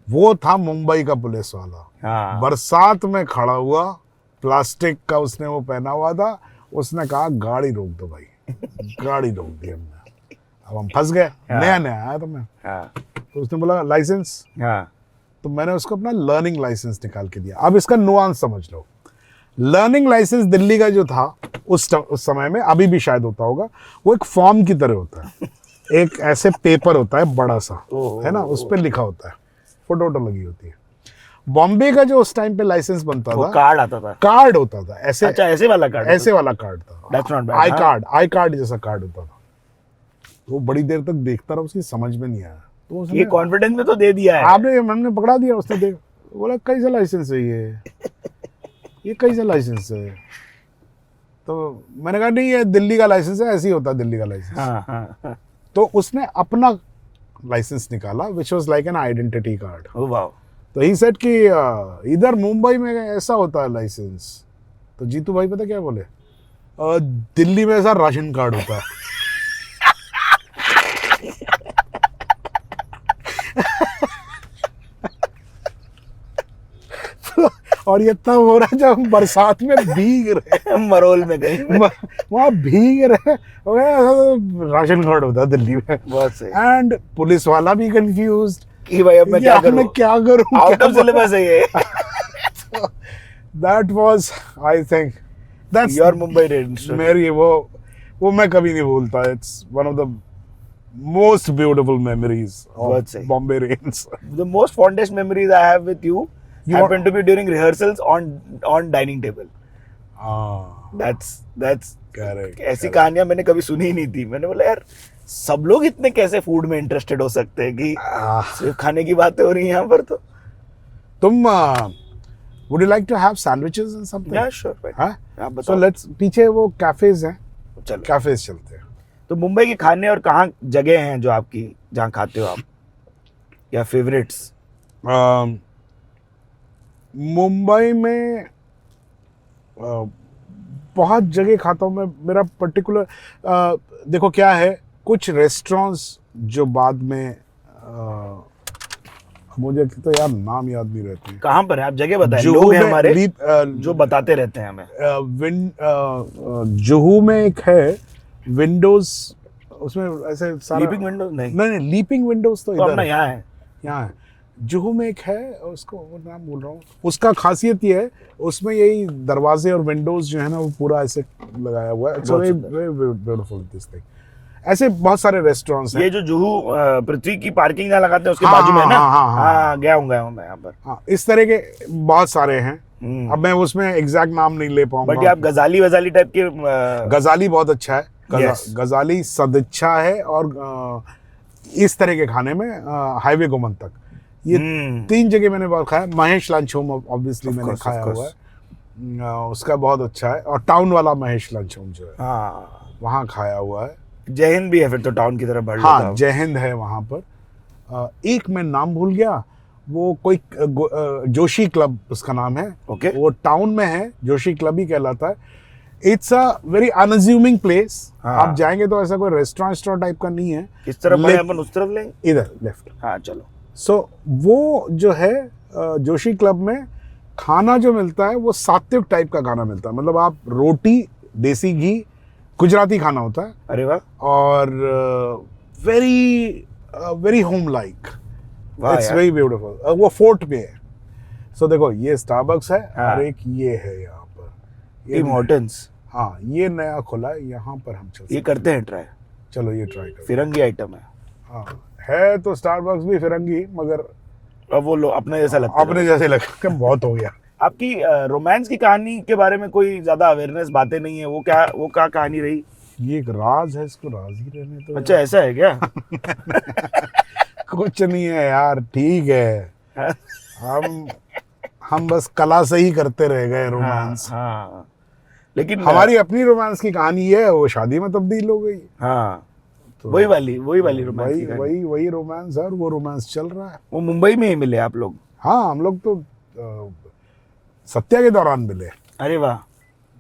वो था मुंबई का पुलिस वाला, हाँ। बरसात में खड़ा हुआ, प्लास्टिक का उसने वो पहना हुआ था। उसने कहा गाड़ी रोक दो भाई। गाड़ी रोक दी हमने। अब हम फंस गए, हाँ। नया नया आया था मैं। हाँ। तो उसने बोला लाइसेंस, हाँ। तो मैंने उसको अपना लर्निंग लाइसेंस निकाल के दिया। अब इसका नुआंस समझ लो। लर्निंग लाइसेंस दिल्ली का जो था उस समय में, अभी भी शायद होता होगा, वो एक फॉर्म की तरह होता है। एक ऐसे पेपर होता है बड़ा सा, है ना, उस पर लिखा होता है, फोटो वोटो लगी होती है। बॉम्बे का जो उस टाइम पे लाइसेंस बनता वो था, कार्ड आता था। कार्ड होता था ऐसे। अच्छा, ऐसे वाला कार्ड। ऐसे वाला कार्ड था, That's not bad, आई हाँ। कार्ड, आई कार्ड जैसा कार्ड होता था। वो बड़ी देर तक देखता रहा, उसकी समझ में नहीं आया। तो उसने ये कॉन्फिडेंस में तो दे दिया है। आपने, हमने पकड़ा दिया। उसने देख बोला कैसा लाइसेंस है ये कैसा लाइसेंस है। तो मैंने कहा नहीं, ये दिल्ली का लाइसेंस है, ऐसे ही होता है दिल्ली का लाइसेंस। हाँ, हाँ, हाँ। तो उसने अपना लाइसेंस निकाला, which was like an identity card. ओ वाह। तो ही सेड कि इधर मुंबई में ऐसा होता है लाइसेंस। तो जीतू भाई पता क्या बोले, दिल्ली में ऐसा राशन कार्ड होता है। और ये तब हो रहा है जब हम बरसात में भीग रहे, मरोल में गई। वहां भीग रहे, राशन कार्ड होता है दिल्ली में। बहुत सही। एंड पुलिस वाला भी कंफ्यूज्ड कि भाई अब मैं क्या करूं? मैं क्या करूं, आउट ऑफ सिलेबस है ये। That was, I think that's your Mumbai range. मेरी वो मैं कभी नहीं भूलता। It's one of the most beautiful memories बहुत ऑफ सही। Bombay range. The most fondest memories I have with you You happen to be during rehearsals on dining table. That's correct. ऐसी कहानियां मैंने कभी सुनी ही नहीं थी। मैंने बोला यार, सब लोग इतने कैसे फूड में इंटरेस्टेड हो सकते हैं कि सिर्फ खाने की बातें हो रही हैं यहाँ पर। तो तुम would you like to have sandwiches and something? Yeah, sure, right. हाँ? आप So बताओ। let's, पीछे वो कैफेज हैं, चलो। कैफेज चलते हैं। तो मुंबई के खाने और कहाँ जगह हैं जो आपकी, जहाँ खाते हो आप, या फेवरेट्स? मुंबई में बहुत जगह खाता हूँ मैं। मेरा पर्टिकुलर देखो क्या है, कुछ रेस्टोरेंट्स जो बाद में मुझे तो यार नाम याद नहीं रहते हैं। कहाँ पर है आप जगह बताएं, जुहू लोग हैं में हमारे लीप- जो बताते रहते हैं हमें। जुहू में एक है विंडोज, उसमें ऐसे सारा लीपिंग विंडो नहीं, नहीं लीपिंग विंडोज तो तो इधर अपना है, यहाँ है। यहाँ है। जुहू में एक है, उसको वो नाम बोल रहा हूँ। उसका खासियत ये है, उसमें यही दरवाजे और विंडोज जो है ना वो पूरा ऐसे लगाया हुआ है। बहुत सुंदर। Beautiful this thing. ऐसे बहुत सारे रेस्टोरेंट्स हैं। ये जो जुहू पृथ्वी की पार्किंग जहाँ लगाते हैं उसके हाँ, बाजू में है ना। हाँ, हाँ, हाँ गया हूँ मैं यहाँ पर। हाँ, इस तरह के बहुत सारे हैं। अब मैं उसमें एग्जैक्ट नाम नहीं ले बट पाऊंगा। आप गजाली वजाली टाइप के गजाली बहुत अच्छा है। Yes. गजाली सदिच्छा है, और इस तरह के खाने में हाईवे गोमन तक, ये 3 जगह मैंने बहुत खाया। महेश लंच होम ऑब्वियसली मैंने course, खाया of हुआ है, उसका बहुत अच्छा है। और टाउन वाला महेश लंच होम जो है हाँ वहाँ खाया हुआ है। जय हिंद भी है फिर तो टाउन की तरफ बढ़ लेता हाँ, हूँ। जय हिंद है वहाँ पर। एक मैं नाम भूल गया, वो कोई जोशी क्लब उसका नाम है। ओके। वो टाउन में है, जोशी क्लब ही कहलाता है। It's a very अनअज्यूमिंग place. हाँ। आप जाएंगे तो ऐसा कोई रेस्टोरेंट टाइप का नहीं है। किस तरफ बढ़े अपन, उस तरफ लेंगे। इधर लेफ्ट। हाँ चलो। सो वो जो है जोशी क्लब में खाना जो मिलता है वो सात्विक टाइप का खाना मिलता है। मतलब आप रोटी, देसी घी, गुजराती खाना होता है, अरे वाह, और वेरी होम लाइक। वाह इट्स यार। Very beautiful. वो फोर्ट में है। सो देखो ये स्टारबक्स है, हाँ। और एक ये है यहाँ पर, टिम हॉर्टन्स। हाँ ये नया खुला है, यहाँ पर हम चल ये सकते करते हैं ट्राई, हैं। चलो ये ट्राई करो। फिरंगी आइटम है। हाँ है तो स्टारबक्स भी फिरंगी, मगर अब वो लो अपने जैसा लगता है। अपने जैसे लगता है, बहुत हो गया। आपकी रोमांस की कहानी के बारे में कोई ज्यादा अवेयरनेस बातें नहीं है, वो क्या कहानी रही? ये एक राज है, इसको राज ही रहने तो। अच्छा ऐसा है क्या? कुछ नहीं है यार, ठीक है। हम बस कला से ही करते रह गए रोमांस। हाँ लेकिन हमारी अपनी रोमांस की कहानी है, वो शादी में तब्दील हो गई। हाँ तो वही वाली रोमांस की कहानी। वही रोमांस है, और वो रोमांस चल रहा है। वो मुंबई में ही मिले आप लोग? हाँ, हम लोग तो सत्या के दौरान मिले। अरे वाह।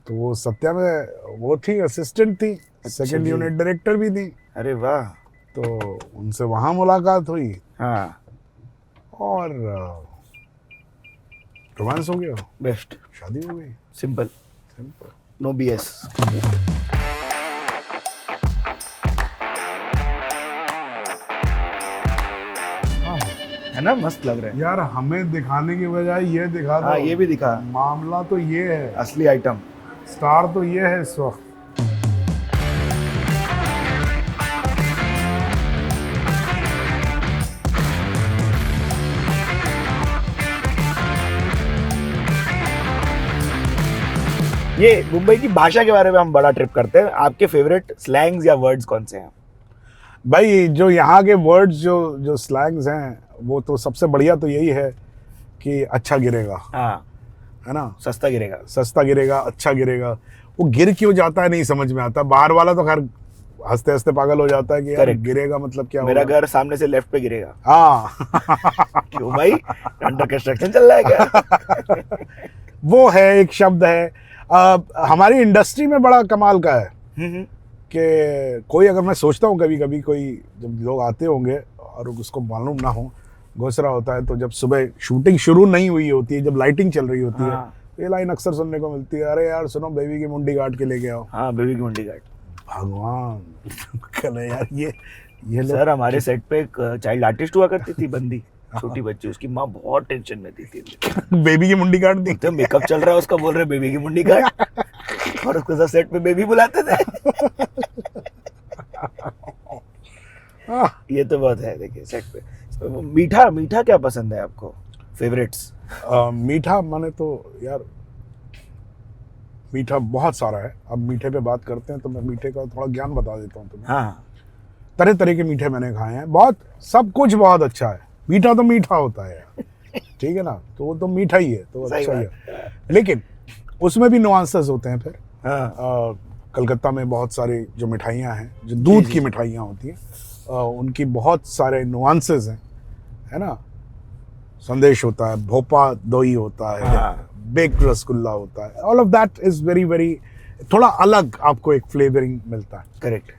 तो वो सत्या में वो थी, असिस्टेंट थी, सेकंड जी। यूनिट डायरेक्टर भी थी। अरे वाह। तो उनसे वहाँ मुलाकात हुई, हाँ और रोमांस हो गया, बेस्ट, शादी हो गई। Simple, no BS. है ना, मस्त लग रहा है यार हमें दिखाने की बजाय ये दिखा दो। हाँ ये भी दिखा, मामला तो ये है, असली आइटम। स्टार तो ये है इस वक्त। ये मुंबई की भाषा के बारे में हम बड़ा ट्रिप करते हैं। आपके फेवरेट स्लैंग्स या वर्ड्स कौन से हैं? भाई जो यहाँ के वर्ड्स जो स्लैंग्स हैं, वो तो सबसे बढ़िया तो यही है कि अच्छा गिरेगा, हाँ है ना। सस्ता गिरेगा। सस्ता गिरेगा, अच्छा गिरेगा। वो गिर क्यों जाता है नहीं समझ में आता। बाहर वाला तो खैर हंसते हंसते पागल हो जाता है कि यार Correct. गिरेगा मतलब क्या मेरा होगा? घर सामने से लेफ्ट पे गिरेगा। हाँ। क्यों भाई, अंडर कंस्ट्रक्शन चल रहा है क्या? वो है, एक शब्द है। हमारी इंडस्ट्री में बड़ा कमाल का है कि कोई, अगर मैं सोचता हूँ कभी कभी कोई जब लोग आते होंगे और उसको मालूम ना हो, घुसरा होता है, तो जब सुबह शूटिंग शुरू नहीं हुई होती है, जब लाइटिंग चल रही होती है, हाँ। तो ये लाइन अक्सर सुनने को मिलती है, अरे यार सुनो बेबी की मुंडी काट के लेके आओ। हाँ बेबी की मुंडी काट। भगवान कल यार, ये लोग सर हमारे सेट पे एक चाइल्ड आर्टिस्ट हुआ करती थी बंदी, छोटी बच्ची, उसकी माँ बहुत टेंशन में थी। बेबी की मुंडी काट दी। तो मेकअप चल रहा है उसका, बोल रहे बेबी की मुंडी काट, और उसके साथ सेट पे बेबी बुलाते थे। ये तो बहुत है। देखिए सेट पे मीठा क्या पसंद है आपको, फेवरेट्स? मीठा माने तो यार, मीठा बहुत सारा है। अब मीठे पे बात करते हैं तो मैं मीठे का थोड़ा ज्ञान बता देता हूँ तुम्हें। हाँ तरह तरह के मीठे मैंने खाए हैं, बहुत, सब कुछ बहुत अच्छा है। मीठा तो मीठा होता है यार, ठीक है ना, तो वो तो मीठा ही है, तो सही अच्छा ही है। लेकिन उसमें भी नुआंसेस होते हैं फिर। हाँ कलकत्ता में बहुत सारी जो मिठाइयाँ हैं, जो दूध की मिठाइयाँ होती हैं, उनकी बहुत सारे नुआंसेस हैं, है ना। संदेश होता है, भोपा दही होता है, हाँ। बेक्ड रसगुल्ला होता है, all of that is very very, थोड़ा अलग आपको एक फ्लेवरिंग मिलता है। करेक्ट।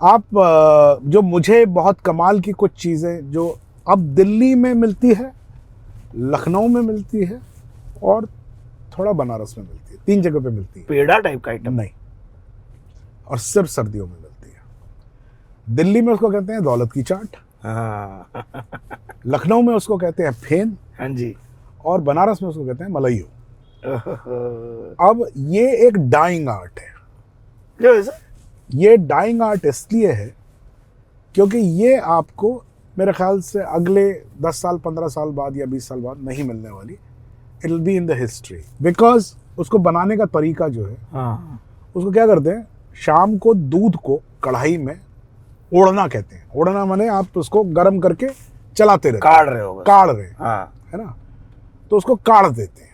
आप जो मुझे बहुत कमाल की कुछ चीज़ें जो अब दिल्ली में मिलती है, लखनऊ में मिलती है और थोड़ा बनारस में मिलती है, 3 जगह पे मिलती है। पेड़ा टाइप का आइटम। नहीं, और सिर्फ सर्दियों में मिलती है। दिल्ली में उसको कहते हैं दौलत की चाट, हाँ। लखनऊ में उसको कहते हैं फेन, हाँ जी। और बनारस में उसको कहते हैं मलइयो। अब ये एक डाइंग आर्ट है। क्यों ऐसा? ये डाइंग आर्ट इसलिए है क्योंकि ये आपको मेरे ख्याल से अगले 10 साल 15 साल बाद या 20 साल बाद नहीं मिलने वाली। It will be in the history, because उसको बनाने का तरीका जो है, हाँ। उसको क्या करते हैं, शाम को दूध को कढ़ाई में ओढ़ना कहते हैं। ओढ़ना माने आप उसको गर्म करके चलाते रहते, काढ़ रहे हो बस। काढ़ रहे हैं, हाँ। है ना। तो उसको काढ़ देते हैं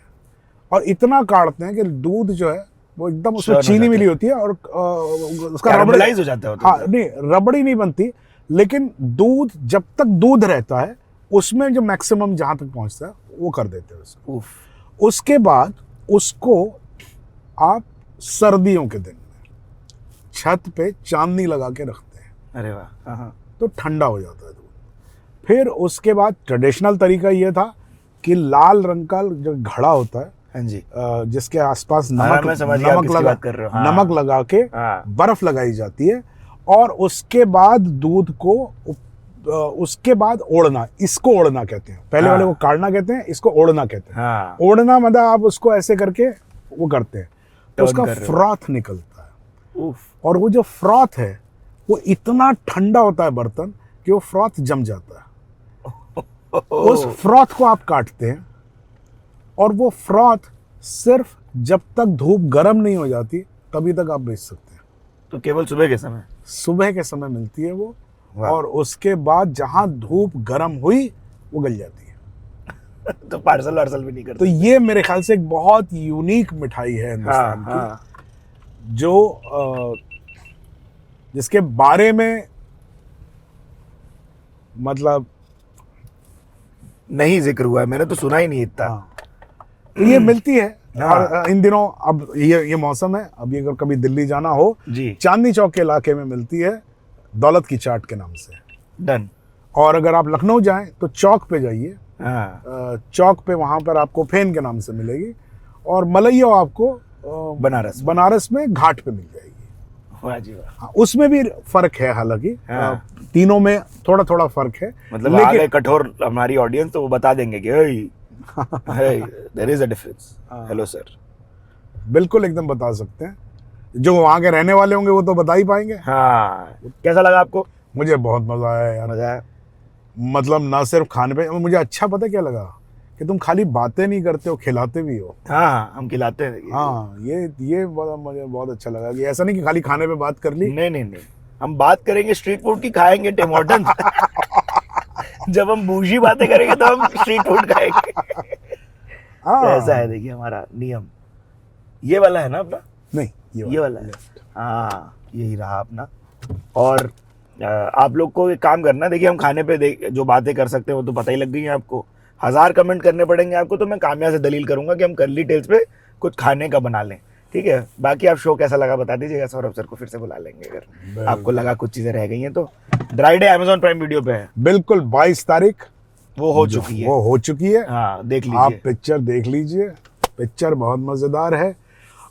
और इतना काढ़ते हैं कि दूध जो है वो एकदम उसमें Churn हो चीनी जाता मिली है। होती है और उसका कैरामलाइज हो जाता है वो तो। हाँ नहीं, रबड़ी नहीं बनती, लेकिन दूध जब तक दूध रहता है उसमें जो मैक्सिमम जहां तक पहुंचता है वो कर देते हैं उसको। उफ। उसके बाद उसको आप सर्दियों के दिन में छत पे चांदनी लगा के रखते हैं, अरे वाह। हाँ। तो ठंडा हो जाता है दूध। फिर उसके बाद ट्रेडिशनल तरीका ये था कि लाल रंग का जो घड़ा होता है, हाँ जी। जिसके आसपास हाँ, मैं समझ गया आप किसकी बात कर रहे हो। हाँ। नमक लगा के हाँ। बर्फ लगाई जाती है और उसके बाद दूध को उसके बाद ओढ़ना, इसको ओढ़ना कहते हैं। पहले हाँ। वाले को काढ़ना कहते हैं, इसको ओढ़ना कहते हैं। हाँ। ओढ़ना मतलब आप उसको ऐसे करके वो करते हैं तो Turn उसका कर रहे हो। फ्रॉथ निकलता है। उफ। और वो जो फ्रॉथ है वो इतना ठंडा होता है बर्तन कि वो फ्रॉथ जम जाता है। उस फ्रॉथ को आप काटते हैं और वो फ्रॉथ सिर्फ जब तक धूप गर्म नहीं हो जाती तभी तक आप बेच सकते हैं। तो केवल सुबह के समय? सुबह के समय मिलती है वो, वाह। और उसके बाद जहां धूप गर्म हुई वो गल जाती है। तो पार्सल वार्सल भी नहीं तो करते? ये मेरे ख्याल से एक बहुत यूनिक मिठाई है हाँ। हिंदुस्तान हाँ। की, जो जिसके बारे में मतलब नहीं जिक्र हुआ है, मैंने तो सुना ही नहीं इतना। हाँ, तो ये मिलती है। हाँ। और इन दिनों अब ये मौसम है, अब ये अगर कभी दिल्ली जाना हो, जी। चांदनी चौक के इलाके में मिलती है दौलत की चाट के नाम से। डन। और अगर आप लखनऊ जाएं तो चौक पे जाइए, हाँ। चौक पे वहां पर आपको फेन के नाम से मिलेगी, और मलइयो आपको बनारस में घाट पे मिल जाएगी। वाह जी वाह। हाँ, उसमें भी फर्क है हालांकि। हाँ। तीनों में थोड़ा थोड़ा फर्क है, मतलब आ गए कठोर हमारी ऑडियंस तो वो बता देंगे कि there is a difference. Hello sir. बिल्कुल एकदम बता सकते हैं। जो वहाँ के रहने वाले होंगे वो तो बता ही पाएंगे। हाँ। कैसा लगा आपको? मुझे बहुत मजा आया यार। मजा आया? मतलब ना सिर्फ खाने पे, मुझे अच्छा पता क्या लगा कि तुम खाली बातें नहीं करते हो, खिलाते भी हो। हाँ, हम खिलाते हैं। हाँ, ये मुझे बहुत अच्छा लगा कि ऐसा नहीं कि खाली खाने पे बात कर ली। नहीं नहीं नहीं, हम बात करेंगे स्ट्रीट फूड की, खाएंगे टिम हॉर्टन्स। जब हम बूझी बातें करेंगे तो हम स्ट्रीट फूड खाएंगे। हाँ। ऐसा है, देखिए हमारा नियम। ये वाला है ना अपना? नहीं, ये वाला है। हाँ, यही रहा अपना। और आप लोग को एक काम करना, देखिए हम खाने पे जो बातें कर सकते हैं वो तो पता ही लग गई है आपको। 1000 कमेंट करने पड़ेंगे आपको, तो मैं काम्या से दलील करूंगा कि हम कर्ली टेल्स पे कुछ खाने का बना लें, ठीक है। बाकी आप शो कैसा लगा बता दीजिएगा, सौरभ सर को फिर से बुला लेंगे अगर आपको लगा कुछ चीजें रह गई हैं तो। Dry day Amazon prime video पे है, बिल्कुल 22 तारीख वो हो चुकी है। वो हो चुकी है। हाँ, देख आप लीजिए। पिक्चर देख लीजिए, पिक्चर बहुत मजेदार है,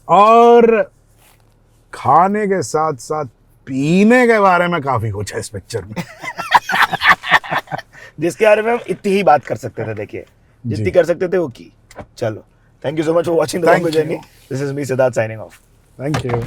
और खाने के साथ साथ पीने के बारे में काफी कुछ है इस पिक्चर में। जिसके बारे में हम इतनी ही बात कर सकते थे, देखिए जितनी जी। कर सकते थे वो की। चलो, thank you so much for watching the Thank journey. you. This is me Siddharth signing off. Thank you.